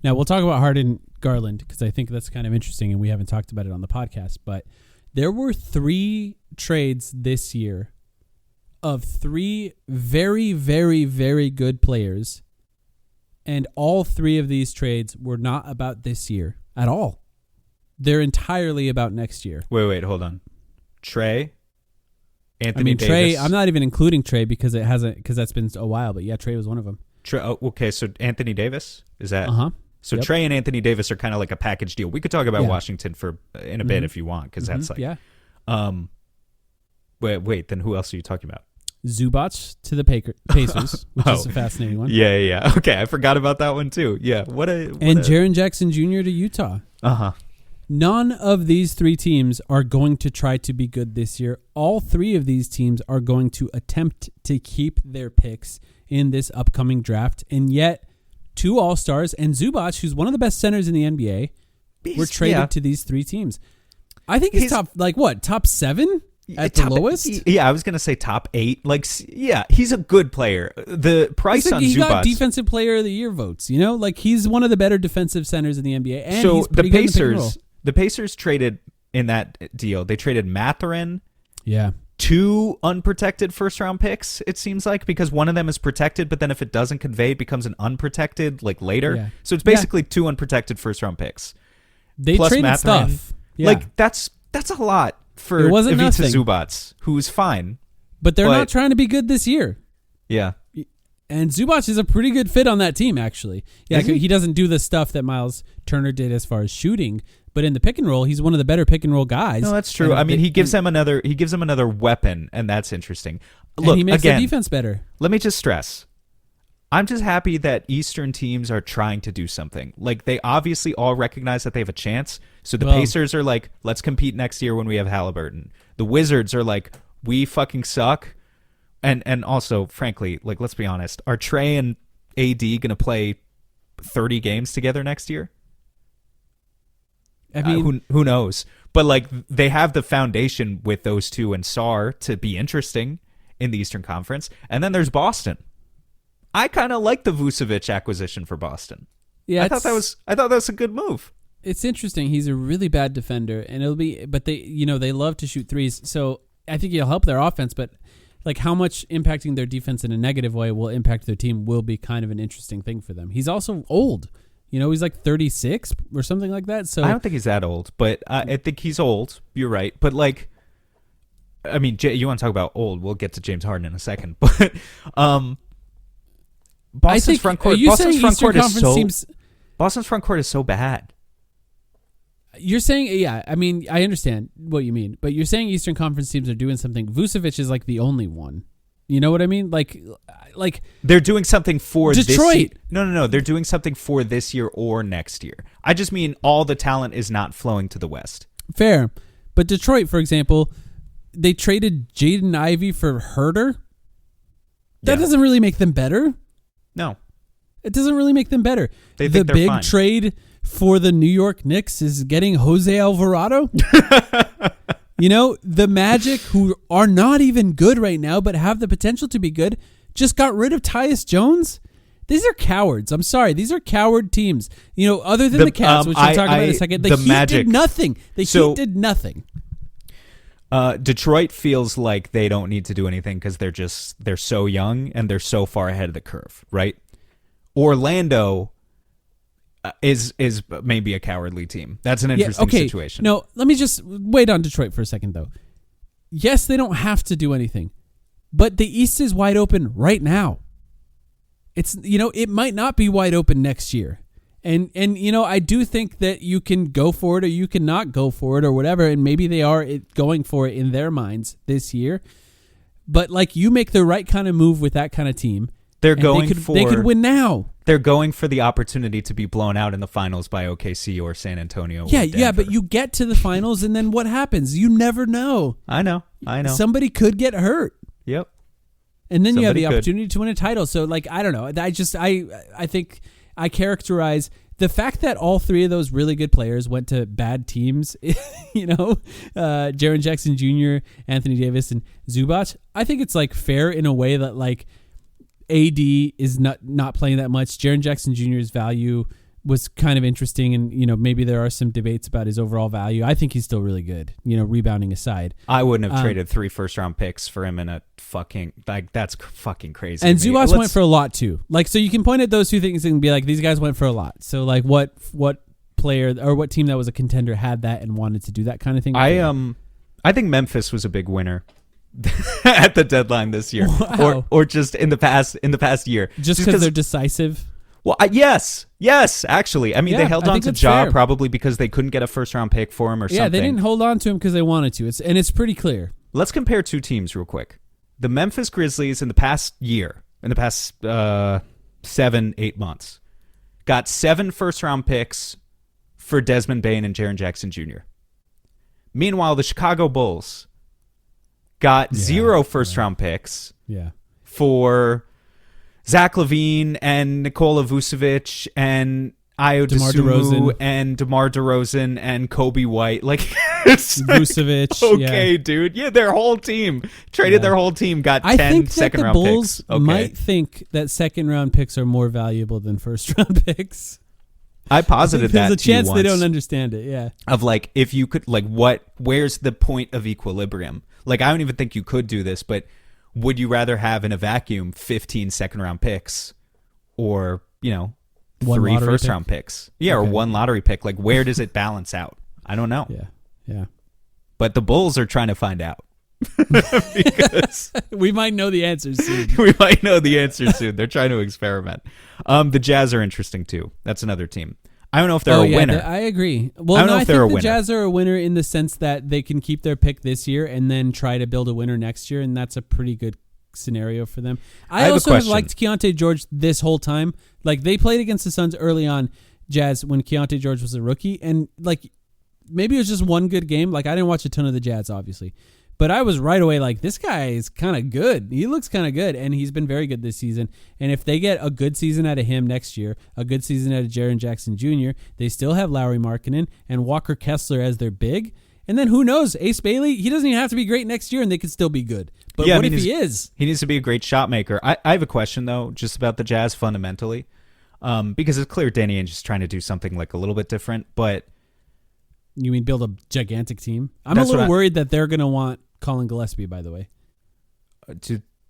Now, we'll talk about Harden Garland, because I think that's kind of interesting, and we haven't talked about it on the podcast. But there were 3 trades this year of 3 very, very, very good players, and all 3 of these trades were not about this year at all. They're entirely about next year. Wait, hold on. Trey, Anthony Davis. Trey, I'm not even including Trey because that's been a while, but yeah, Trey was one of them. Okay, so Anthony Davis? Is that? Uh-huh. So Yep. Trey and Anthony Davis are kind of like a package deal. We could talk about Washington in a bit if you want, because that's like... Yeah. Wait, then who else are you talking about? Zubac to the Pacers, which is a fascinating one. Yeah. Okay, I forgot about that one too. Yeah, And Jaren Jackson Jr. to Utah. Uh-huh. None of these 3 teams are going to try to be good this year. All 3 of these teams are going to attempt to keep their picks in this upcoming draft. And yet, 2 All-Stars and Zubac, who's one of the best centers in the NBA, were traded to these 3 teams. I think he's top 7 at the lowest? Yeah, I was going to say top 8. He's a good player. The price on Zubac... He got Defensive Player of the Year votes, he's one of the better defensive centers in the NBA. And so he's pretty good in the pick and roll. The Pacers traded in that deal. They traded Mathurin. Yeah. 2 unprotected first-round picks, it seems like, because one of them is protected, but then if it doesn't convey, it becomes an unprotected, later. Yeah. So it's basically 2 unprotected first-round picks. They plus traded Mathurin. stuff. Yeah. That's a lot for it wasn't Ivica nothing. Zubac, who's fine. But they're not trying to be good this year. Yeah. And Zubac is a pretty good fit on that team, actually. Yeah, he doesn't do the stuff that Miles Turner did as far as shooting, but in the pick and roll, he's one of the better pick and roll guys. No, that's true. He gives them another weapon, and that's interesting. Look, and he makes again, the defense better. Let me just stress. I'm just happy that Eastern teams are trying to do something. They obviously all recognize that they have a chance. So the Pacers are like, let's compete next year when we have Halliburton. The Wizards are like, we fucking suck. And also, frankly, let's be honest, are Trey and AD going to play 30 games together next year? I mean, who knows? But they have the foundation with those 2 and Sarr to be interesting in the Eastern Conference. And then there's Boston. I kind of like the Vucevic acquisition for Boston. Yeah, I thought that was a good move. It's interesting. He's a really bad defender, and but they love to shoot threes. So I think he'll help their offense, but how much impacting their defense in a negative way will impact their team will be kind of an interesting thing for them. He's also old. He's 36 or something like that. So I don't think he's that old, but I think he's old. You're right. But you want to talk about old? We'll get to James Harden in a second. But Boston's front court is so bad. You're saying, yeah, I understand what you mean, but you're saying Eastern Conference teams are doing something. Vucevic is the only one. You know what I mean? They're doing something for Detroit. This year. No. They're doing something for this year or next year. I just mean all the talent is not flowing to the West. Fair. But Detroit, for example, they traded Jaden Ivey for Herter. That doesn't really make them better. No. It doesn't really make them better. They the think they're big fine. trade for the New York Knicks is getting Jose Alvarado. The Magic, who are not even good right now, but have the potential to be good, just got rid of Tyus Jones. These are cowards. I'm sorry. These are coward teams. Other than the Cavs, which we'll talk about in a second, the Heat Magic did nothing. The Heat did nothing. Detroit feels like they don't need to do anything because they're so young and they're so far ahead of the curve, right? Orlando is maybe a cowardly team. That's an interesting situation. No, let me just wait on Detroit for a second, though. Yes, they don't have to do anything, but the East is wide open right now. It's it might not be wide open next year. And I do think that you can go for it or you can not go for it or whatever, and maybe they are going for it in their minds this year. But you make the right kind of move with that kind of team. They could win now. They're going for the opportunity to be blown out in the finals by OKC or San Antonio. Yeah, but you get to the finals and then what happens? You never know. I know. Somebody could get hurt. Yep. And then you have the opportunity to win a title. So I don't know. I think I characterize the fact that all 3 of those really good players went to bad teams, Jaren Jackson Jr., Anthony Davis, and Zubac. I think it's fair in a way that AD is not playing that much. Jaren Jackson Jr.'s value was kind of interesting, and maybe there are some debates about his overall value. I think he's still really good, rebounding aside. I wouldn't have traded 3 first-round picks for him in a fucking that's fucking crazy. And to me. Zubac went for a lot too. Like, so you can point at those two things and be like, these guys went for a lot. So like, what player or what team that was a contender had that and wanted to do that kind of thing? I think Memphis was a big winner at the deadline this year, Wow. or just in the past year, just because they're decisive. Well, yes, actually. I mean, Yeah, they held I on think to that's Ja fair. probably because they couldn't get a first-round pick for him or something. Yeah, they didn't hold on to him because they wanted to. It's pretty clear. Let's compare two teams real quick. The Memphis Grizzlies in the past 7-8 months, got 7 first-round picks for Desmond Bane and Jaren Jackson Jr. Meanwhile, the Chicago Bulls got 0 first-round picks Yeah. for Zach LaVine and Nikola Vucevic and Ayo DeMar DeSumo DeRozan. and DeMar DeRozan and Kobe White. Like, it's like, Vucevic. okay, dude. Yeah, their whole team traded their whole team, got I 10 think that second the round Bulls picks. Okay. might think that second-round picks are more valuable than first-round picks. I posited that There's a to you chance they once, don't understand it. Yeah. of like, if you could, like, where's the point of equilibrium? Like, I don't even think you could do this, but would you rather have in a vacuum 15 second round picks or, 3 lottery first pick? round picks? Yeah, Okay. or 1 lottery pick. Like, where does it balance out? I don't know. Yeah. But the Bulls are trying to find out. Because We might know the answers soon. we might know the answer soon. They're trying to experiment. The Jazz are interesting too. That's another team. I don't know if they're a winner. I agree. Well, I don't know if they're a think the winner. Jazz are a winner in the sense that they can keep their pick this year and then try to build a winner next year, and that's a pretty good scenario for them. I have a also have question. liked Keontae George this whole time. Like, they played against the Suns early on, Jazz, when Keontae George was a rookie, and like maybe it was just one good game. Like, I didn't watch a ton of the Jazz, obviously. But I was right away like, this guy is kind of good. He looks kind of good, and he's been very good this season. And if they get a good season out of him next year, a good season out of Jaren Jackson Jr., they still have Lauri Markkanen and Walker Kessler as their big. And then who knows? Ace Bailey, he doesn't even have to be great next year, and they could still be good. But Yeah, what I mean, if he is? He needs to be a great shot maker. I have a question, though, just about the Jazz fundamentally. Because it's clear Danny Ainge is trying to do something like a little bit different, but You mean build a gigantic team? I'm That's a little what I- worried that they're going to want Colin Gillespie, by the way.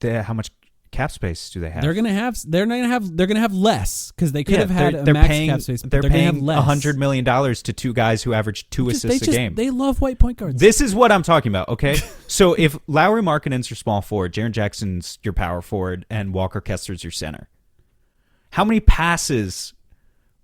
how much cap space do they have? They're going to have less because they could have had a they're max paying, cap space, but they're they're going to have paying less. $100 million to 2 guys who average 2 assists a game. They love white point guards. This is what I'm talking about, okay? So if Lauri Markkanen's your small forward, Jaren Jackson's your power forward, and Walker Kessler's your center, how many passes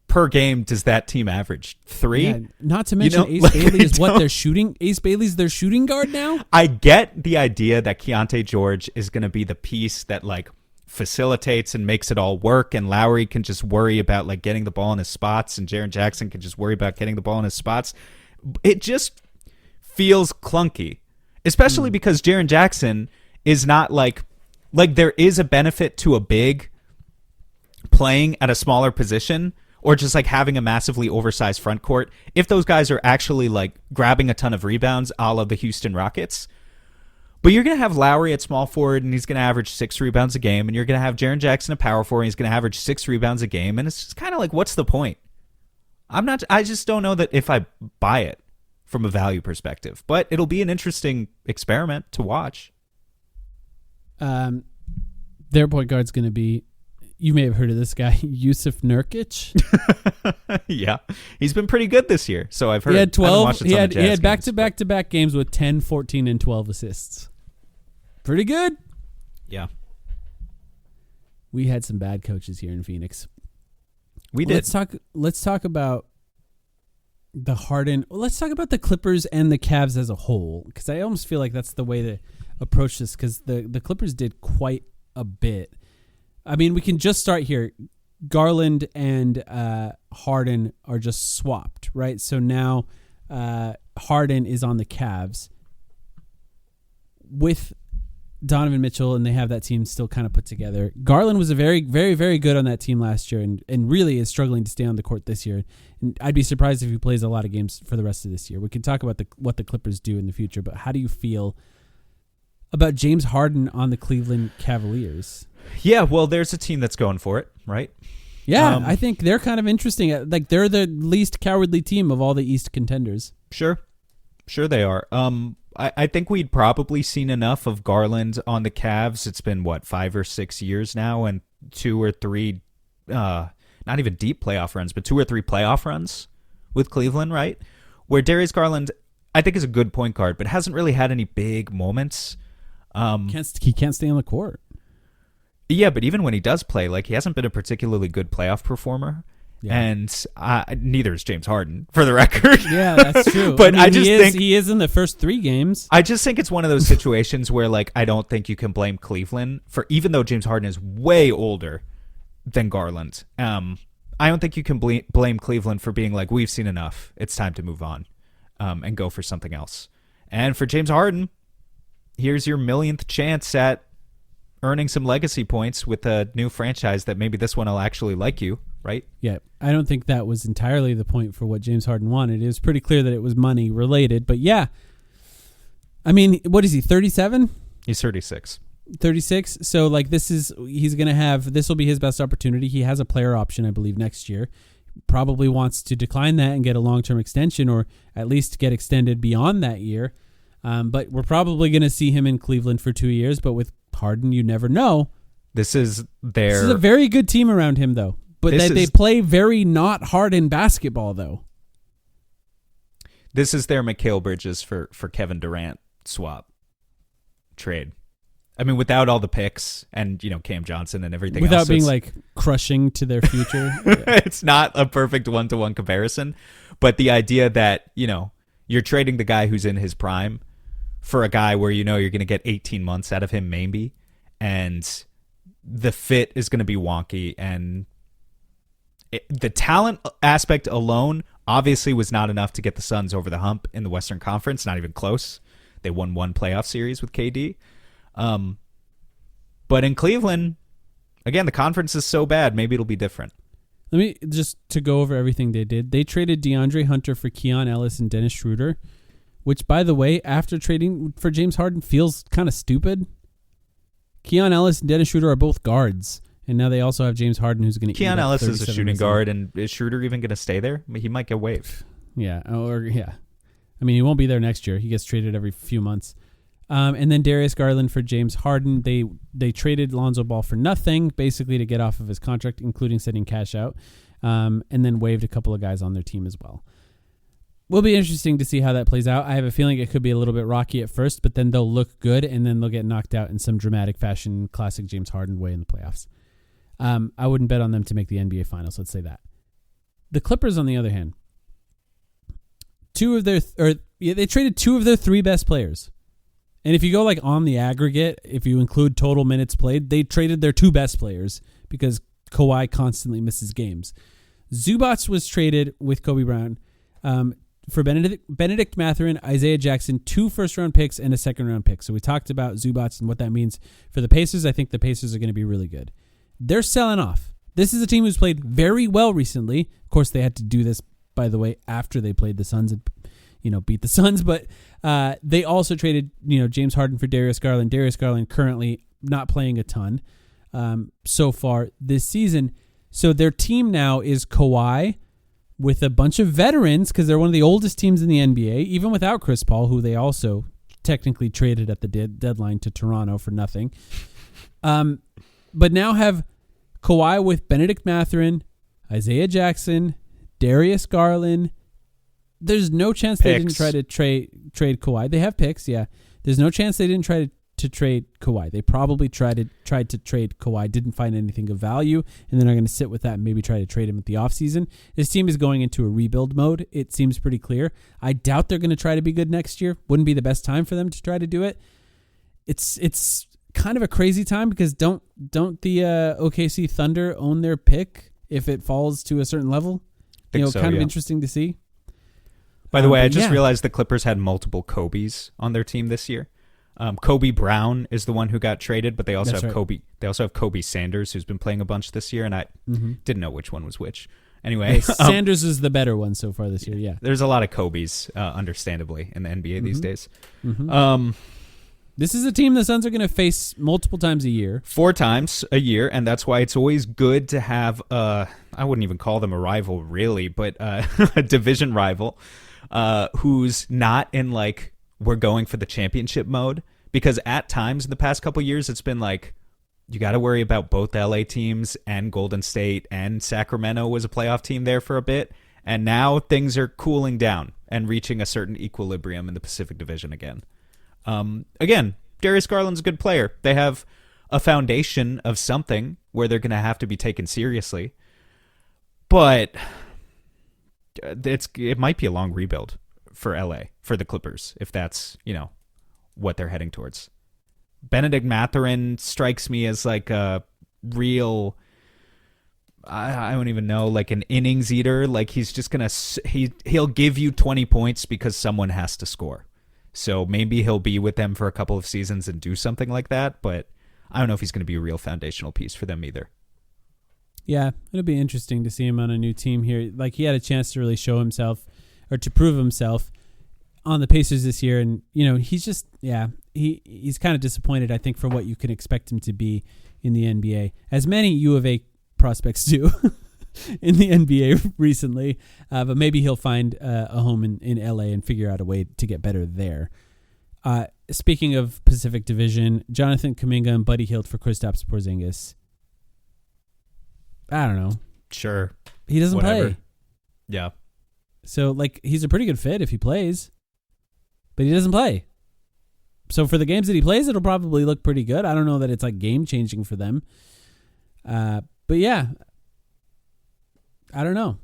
per game does that team average? 3? Yeah, not to mention Ace like, Bailey is what don't- they're shooting. Ace Bailey's their shooting guard now. I get the idea that Keontae George is going to be the piece that like facilitates and makes it all work, and Lowry can just worry about like getting the ball in his spots, and Jaren Jackson can just worry about getting the ball in his spots. It just feels clunky, especially because Jaren Jackson is not like there is a benefit to a big playing at a smaller position, or just like having a massively oversized front court if those guys are actually like grabbing a ton of rebounds, a la the Houston Rockets. But you're going to have Lowry at small forward, and he's going to average 6 rebounds a game, and you're going to have Jaren Jackson at power forward, and he's going to average 6 rebounds a game, and it's just kind of like, what's the point? I just don't know that if I buy it from a value perspective, but it'll be an interesting experiment to watch. Their point guard's going to be, you may have heard of this guy, Yusuf Nurkic. Yeah, he's been pretty good this year, so I've heard. He had I haven't 12. watched a He ton had of Jazz games, back-to-back games with 10, 14, and 12 assists. Pretty good. but yeah, We had some bad coaches here in Phoenix. we did. Let's talk about the Harden. Well, let's talk about the Clippers and the Cavs as a whole, because I almost feel like that's the way to approach this, because the Clippers did quite a bit. I mean, we can just start here. Garland and Harden are just swapped, right? So now Harden is on the Cavs with Donovan Mitchell, and they have that team still kind of put together. Garland was a very, very, very good on that team last year, and really is struggling to stay on the court this year. And I'd be surprised if he plays a lot of games for the rest of this year. We can talk about what the Clippers do in the future, but how do you feel about James Harden on the Cleveland Cavaliers? Yeah, well, there's a team that's going for it, right? Yeah, I think they're kind of interesting. Like they're the least cowardly team of all the East contenders. Sure they are. I think we'd probably seen enough of Garland on the Cavs. It's been 5 or 6 years now, and 2 or 3, not even deep playoff runs, but 2 or 3 playoff runs with Cleveland, right? Where Darius Garland, I think, is a good point guard, but hasn't really had any big moments. He can't stay on the court. Yeah, but even when he does play, like, he hasn't been a particularly good playoff performer. Yeah. And neither is James Harden, for the record. Yeah, that's true. But I just think he is in the first 3 games. I just think it's one of those situations where, like, I don't think you can blame Cleveland for, even though James Harden is way older than Garland. I don't think you can blame Cleveland for being like, we've seen enough. It's time to move on, and go for something else. And for James Harden, here's your millionth chance at earning some legacy points with a new franchise that maybe this one will actually like you, right? Yeah, I don't think that was entirely the point for what James Harden wanted. It was pretty clear that it was money related, but yeah. I mean, what is he, 37? He's 36. 36. So like this will be his best opportunity. He has a player option, I believe, next year. Probably wants to decline that and get a long-term extension, or at least get extended beyond that year. But we're probably going to see him in Cleveland for 2 years, but with Harden, you never know. This is a very good team around him, though. But they play very not hard in basketball, though. This is their Mikal Bridges for Kevin Durant swap trade. I mean, without all the picks and, Cam Johnson and everything else. Without being, like, crushing to their future. Yeah. It's not a perfect one-to-one comparison. But the idea that, you're trading the guy who's in his prime for a guy where you're going to get 18 months out of him, maybe, and the fit is going to be wonky, and the talent aspect alone obviously was not enough to get the Suns over the hump in the Western Conference, not even close. They won 1 playoff series with KD. But in Cleveland, again, the conference is so bad, maybe it'll be different. Let me just to go over everything they did. They traded DeAndre Hunter for Keon Ellis and Dennis Schroeder, which, by the way, after trading for James Harden, feels kind of stupid. Keon Ellis and Dennis Schroeder are both guards, and now they also have James Harden, who's going to. Keon Ellis is a shooting guard, and is Schroeder even going to stay there? I mean, he might get waived. Yeah, I mean, he won't be there next year. He gets traded every few months. And then Darius Garland for James Harden. They traded Lonzo Ball for nothing, basically to get off of his contract, including sending cash out, and then waived a couple of guys on their team as well. Will be interesting to see how that plays out. I have a feeling it could be a little bit rocky at first, but then they'll look good, and then they'll get knocked out in some dramatic fashion, classic James Harden way in the playoffs. I wouldn't bet on them to make the NBA Finals, let's say that. The Clippers, on the other hand, they traded 2 of their 3 best players. And if you go like on the aggregate, if you include total minutes played, they traded their 2 best players because Kawhi constantly misses games. Zubac was traded with Kobe Brown for Benedict Mathurin, Isaiah Jackson, 2 first-round picks, and a second-round pick. So we talked about Zubac and what that means for the Pacers. I think the Pacers are going to be really good. They're selling off. This is a team who's played very well recently. Of course, they had to do this, by the way, after they played the Suns and beat the Suns, but they also traded James Harden for Darius Garland. Darius Garland currently not playing a ton so far this season. So their team now is Kawhi with a bunch of veterans because they're one of the oldest teams in the NBA, even without Chris Paul, who they also technically traded at the deadline to Toronto for nothing. But now have Kawhi with Benedict Mathurin, Isaiah Jackson, Darius Garland. There's no chance they didn't try to trade Kawhi. They have picks, yeah. There's no chance they didn't try to trade Kawhi. They probably tried to trade Kawhi, didn't find anything of value, and then are going to sit with that and maybe try to trade him at the offseason. This team is going into a rebuild mode. It seems pretty clear. I doubt they're going to try to be good next year. Wouldn't be the best time for them to try to do it. It's kind of a crazy time because don't the OKC Thunder own their pick if it falls to a certain level? Kind of interesting to see. By the way, I just realized the Clippers had multiple Kobes on their team this year. Kobe Brown is the one who got traded, but they also have Kobe. They also have Kobe Sanders, who's been playing a bunch this year, and I didn't know which one was which. Anyway, Sanders is the better one so far this year. Yeah, there's a lot of Kobes, understandably, in the NBA these days. This is a team the Suns are going to face multiple times a year. 4 times a year, and that's why it's always good to have I wouldn't even call them a rival really, but a division rival who's not in like we're going for the championship mode, because at times in the past couple years it's been like you got to worry about both LA teams, and Golden State and Sacramento was a playoff team there for a bit, and now things are cooling down and reaching a certain equilibrium in the Pacific Division again. Again, Darius Garland's a good player. They have a foundation of something where they're going to have to be taken seriously. But it might be a long rebuild for LA, for the Clippers, if that's, what they're heading towards. Benedict Mathurin strikes me as like a real, I don't even know, like an innings eater. Like he's just going to, he'll give you 20 points because someone has to score. So maybe he'll be with them for a couple of seasons and do something like that, but I don't know if he's going to be a real foundational piece for them either. Yeah, it'll be interesting to see him on a new team here. Like he had a chance to really show himself or to prove himself on the Pacers this year, and he's just he's kind of disappointed, I think, for what you can expect him to be in the NBA, as many U of A prospects do. In the NBA recently, but maybe he'll find a home in LA and figure out a way to get better there. Speaking of Pacific Division, Jonathan Kuminga and Buddy Hield for Kristaps Porzingis. I don't know. Sure. He doesn't play. Yeah. So, he's a pretty good fit if he plays, but he doesn't play. So for the games that he plays, it'll probably look pretty good. I don't know that it's game-changing for them. But yeah, I don't know.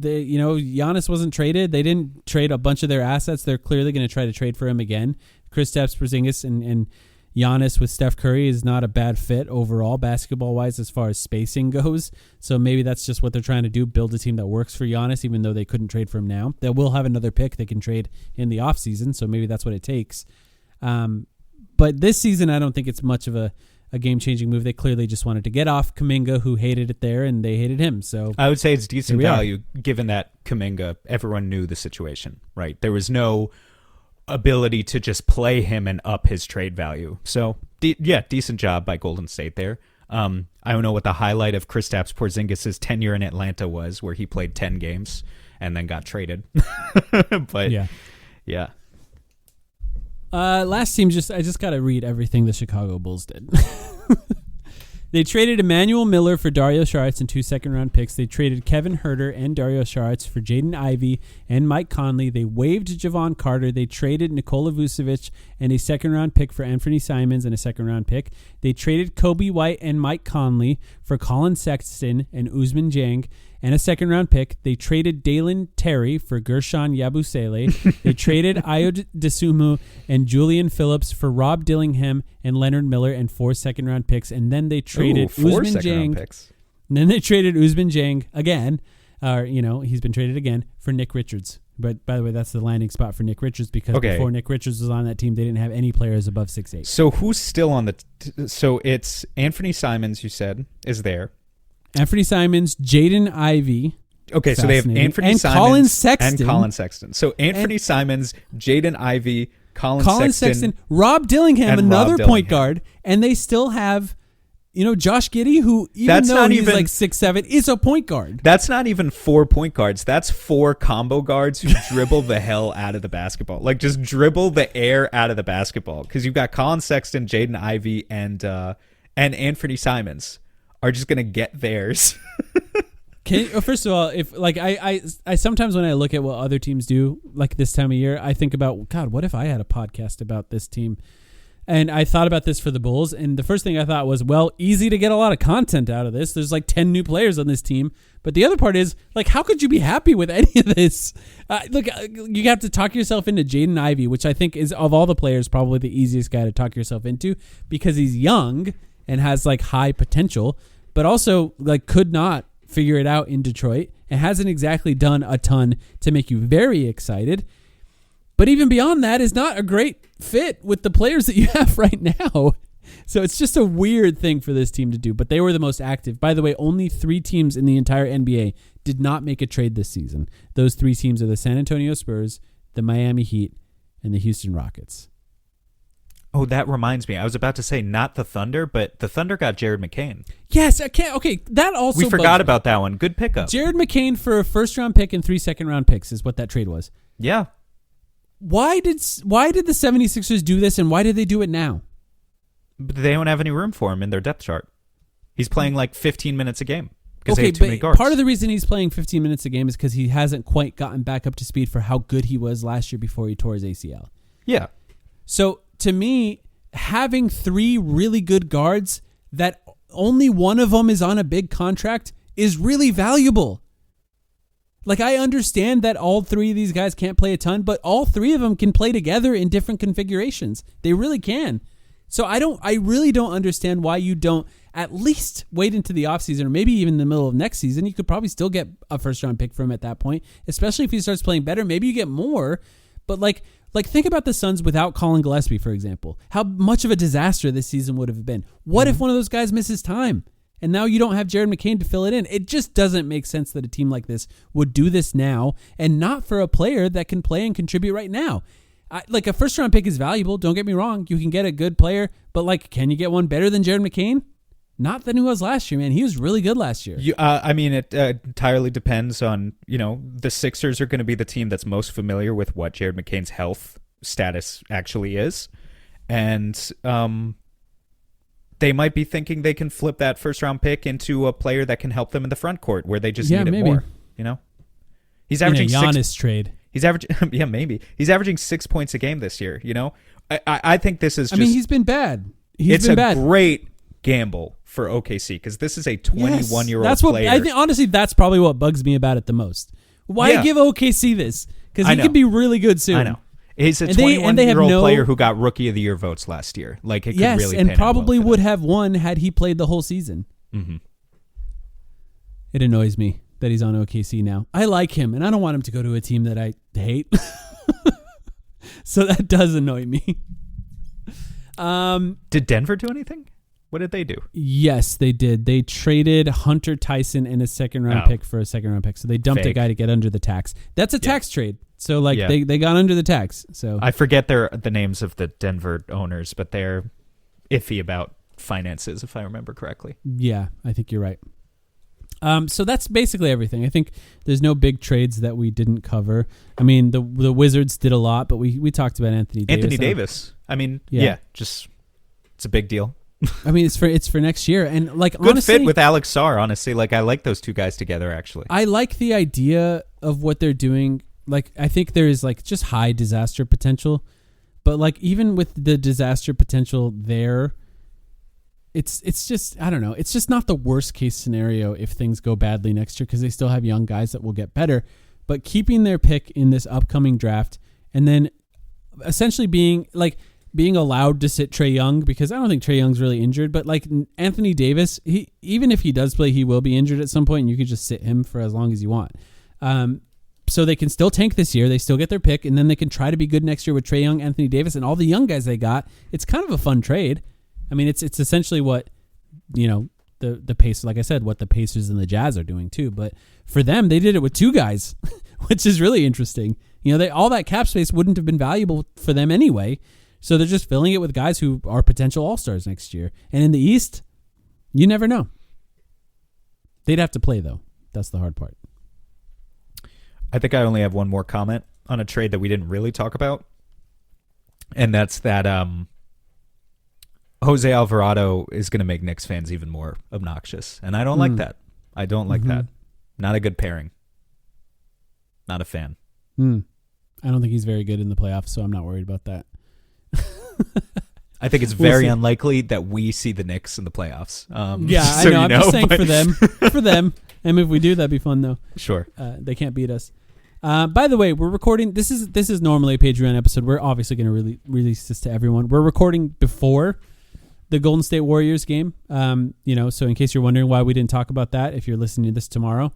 Giannis wasn't traded. They didn't trade a bunch of their assets. They're clearly going to try to trade for him again. Kristaps Porzingis and Giannis with Steph Curry is not a bad fit overall, basketball-wise, as far as spacing goes. So maybe that's just what they're trying to do, build a team that works for Giannis, even though they couldn't trade for him now. They will have another pick they can trade in the offseason, so maybe that's what it takes. But this season, I don't think it's much of a game-changing move. They clearly just wanted to get off Kuminga, who hated it there, and they hated him. So I would say it's decent value, given that Kuminga, everyone knew the situation, right? There was no ability to just play him and up his trade value. So, decent job by Golden State there. I don't know what the highlight of Kristaps Porzingis' tenure in Atlanta was, where he played 10 games and then got traded. But, yeah. Last team, I just got to read everything the Chicago Bulls did. They traded Emmanuel Miller for Dario Saric and 2 second-round picks. They traded Kevin Huerter and Dario Saric for Jaden Ivey and Mike Conley. They waived Javon Carter. They traded Nikola Vucevic and a second-round pick for Anthony Simons and a second-round pick. They traded Kobe White and Mike Conley for Colin Sexton and Ousmane Dieng and a second-round pick. They traded Dalen Terry for Gershon Yabusele. They traded Ayo Dosunmu and Julian Phillips for Rob Dillingham and Leonard Miller and 4 second-round picks. And then they traded Ousmane Dieng. And then they traded Ousmane Dieng again. He's been traded again for Nick Richards. But by the way, that's the landing spot for Nick Richards, because before Nick Richards was on that team, they didn't have any players above 6'8". So who's still on the? So it's Anthony Simons, you said, is there. Anthony Simons, Jaden Ivey. Okay, so they have Anthony and Simons and Colin Sexton. So Anthony Simons, Jaden Ivey, Colin Sexton, Rob Dillingham, another point guard, and they still have, Josh Giddey, who even though he's 6'7", is a point guard. That's not even 4 point guards. That's 4 combo guards who dribble the hell out of the basketball. Just dribble the air out of the basketball, because you've got Colin Sexton, Jaden Ivey, and Anthony Simons are just gonna get theirs. First of all, if I sometimes when I look at what other teams do this time of year, I think about, God, what if I had a podcast about this team? And I thought about this for the Bulls, and the first thing I thought was, well, easy to get a lot of content out of this. There's 10 new players on this team. But the other part is, how could you be happy with any of this? You have to talk yourself into Jaden Ivey, which I think is, of all the players, probably the easiest guy to talk yourself into, because he's young and has high potential, but also could not figure it out in Detroit and hasn't exactly done a ton to make you very excited. But even beyond that, is not a great fit with the players that you have right now. So it's just a weird thing for this team to do. But they were the most active. By the way, only 3 teams in the entire NBA did not make a trade this season. Those 3 teams are the San Antonio Spurs, the Miami Heat, and the Houston Rockets. Oh, that reminds me. I was about to say not the Thunder, but the Thunder got Jared McCain. Yes, I can't. Okay, that also We forgot about that one. Good pickup. Jared McCain for a first-round pick and 3 second-round picks is what that trade was. Yeah. Why did the 76ers do this, and why did they do it now? But they don't have any room for him in their depth chart. He's playing like 15 minutes a game because they have too but many guards. part of the reason he's playing 15 minutes a game is because he hasn't quite gotten back up to speed for how good he was last year before he tore his ACL. Yeah. So to me, having 3 really good guards that only one of them is on a big contract is really valuable. Like, I understand that all 3 of these guys can't play a ton, but all 3 of them can play together in different configurations. They really can. So I really don't understand why you don't at least wait into the offseason or maybe even the middle of next season. You could probably still get a first-round pick from him at that point, especially if he starts playing better. Maybe you get more, but like think about the Suns without Colin Gillespie, for example. How much of a disaster this season would have been. What if one of those guys misses time? And now you don't have Jared McCain to fill it in. It just doesn't make sense that a team like this would do this now and not for a player that can play and contribute right now. Like, a first-round pick is valuable. Don't get me wrong. You can get a good player, but, like, can you get one better than Jared McCain? Not than he was last year, man. He was really good last year. I mean, it entirely depends on, the Sixers are going to be the team that's most familiar with what Jared McCain's health status actually is. And they might be thinking they can flip that first-round pick into a player that can help them in the front court where they just need it more, He's averaging in a Giannis trade. He's averaging, yeah, maybe. He's averaging 6 points a game this year, I think this is just... I mean, he's been bad. It's a great gamble for OKC because this is a 21-year-old that's what, player. I think, honestly, that's probably what bugs me about it the most. Why give OKC this? Because he could be really good soon. I know. He's a 21-year-old player who got Rookie of the Year votes last year. Like, it could really and pay probably well would have won had he played the whole season. Mm-hmm. It annoys me that he's on OKC now. I like him, and I don't want him to go to a team that I hate. So that does annoy me. Did Denver do anything? What did they do? Yes, they did. They traded Hunter Tyson and a second-round pick for a second-round pick. So they dumped a guy to get under the tax. That's a tax trade. So, they got under the tax. So I forget the names of the Denver owners, but they're iffy about finances, if I remember correctly. Yeah, I think you're right. So that's basically everything. I think there's no big trades that we didn't cover. I mean, the Wizards did a lot, but we talked about Anthony Davis. Anthony Davis. I mean, just it's a big deal. I mean, it's for next year, and good honestly, fit with Alex Sarr. Honestly, I like those two guys together. Actually, I like the idea of what they're doing. I think there is just high disaster potential, but even with the disaster potential there, it's just, I don't know. It's just not the worst case scenario if things go badly next year because they still have young guys that will get better. But keeping their pick in this upcoming draft and then essentially being allowed to sit Trae Young, because I don't think Trae Young's really injured, but Anthony Davis, even if he does play, he will be injured at some point, and you could just sit him for as long as you want. So they can still tank this year. They still get their pick, and then they can try to be good next year with Trae Young, Anthony Davis, and all the young guys they got. It's kind of a fun trade. I mean, it's essentially what, the Pacers, like I said, what the Pacers and the Jazz are doing too. But for them, they did it with 2 guys, which is really interesting. All that cap space wouldn't have been valuable for them anyway. So they're just filling it with guys who are potential all-stars next year. And in the East, you never know. They'd have to play, though. That's the hard part. I think I only have one more comment on a trade that we didn't really talk about. And that's that Jose Alvarado is going to make Knicks fans even more obnoxious. And I don't like that. I don't like that. Not a good pairing. Not a fan. I don't think he's very good in the playoffs, so I'm not worried about that. I think it's very unlikely that we see the Knicks in the playoffs. I know. I'm just saying for them. And if we do, that'd be fun, though. Sure. They can't beat us. By the way, we're recording. This is normally a Patreon episode. We're obviously going to release this to everyone. We're recording before the Golden State Warriors game. So in case you're wondering why we didn't talk about that, if you're listening to this tomorrow,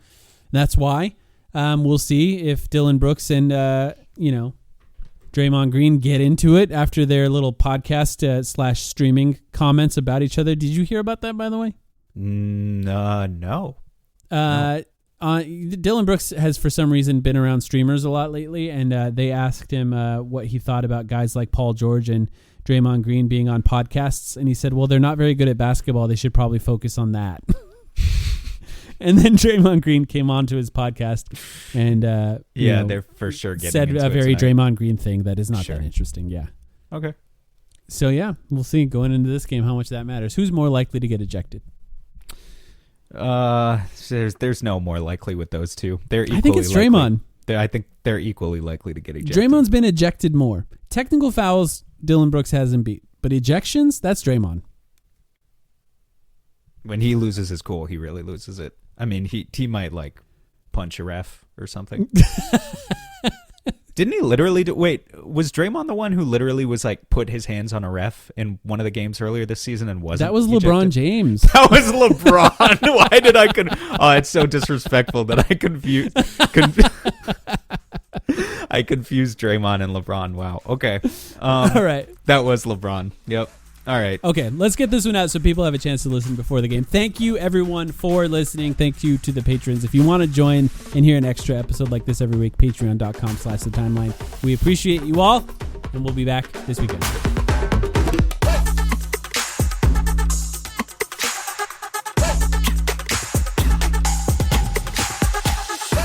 that's why. We'll see if Dylan Brooks and Draymond Green get into it after their little podcast / streaming comments about each other. Did you hear about that, by the way? No. Dylan Brooks has, for some reason, been around streamers a lot lately, and they asked him what he thought about guys like Paul George and Draymond Green being on podcasts, and he said, well, they're not very good at basketball. They should probably focus on that. And then Draymond Green came onto his podcast and they're for sure getting said into a it very tonight. Draymond Green thing that is not Sure. that interesting. Yeah. Okay. So, yeah, we'll see going into this game how much that matters. Who's more likely to get ejected? There's no more likely with those two. They're equally I think it's likely. Draymond. I think they're equally likely to get ejected. Draymond's been ejected more. Technical fouls, Dylan Brooks hasn't beat. But ejections, that's Draymond. When he loses his cool, he really loses it. I mean, he might like punch a ref or something. Didn't he literally was Draymond the one who literally was like put his hands on a ref in one of the games earlier this season and wasn't? That was ejected? LeBron James. That was LeBron. Why did I Oh, it's so disrespectful that I confused I confused Draymond and LeBron. Wow. Okay. All right. That was LeBron. Yep. All right. Okay, let's get this one out so people have a chance to listen before the game. Thank you, everyone, for listening. Thank you to the patrons. If you want to join and hear an extra episode like this every week, patreon.com/thetimeline. We appreciate you all, and we'll be back this weekend.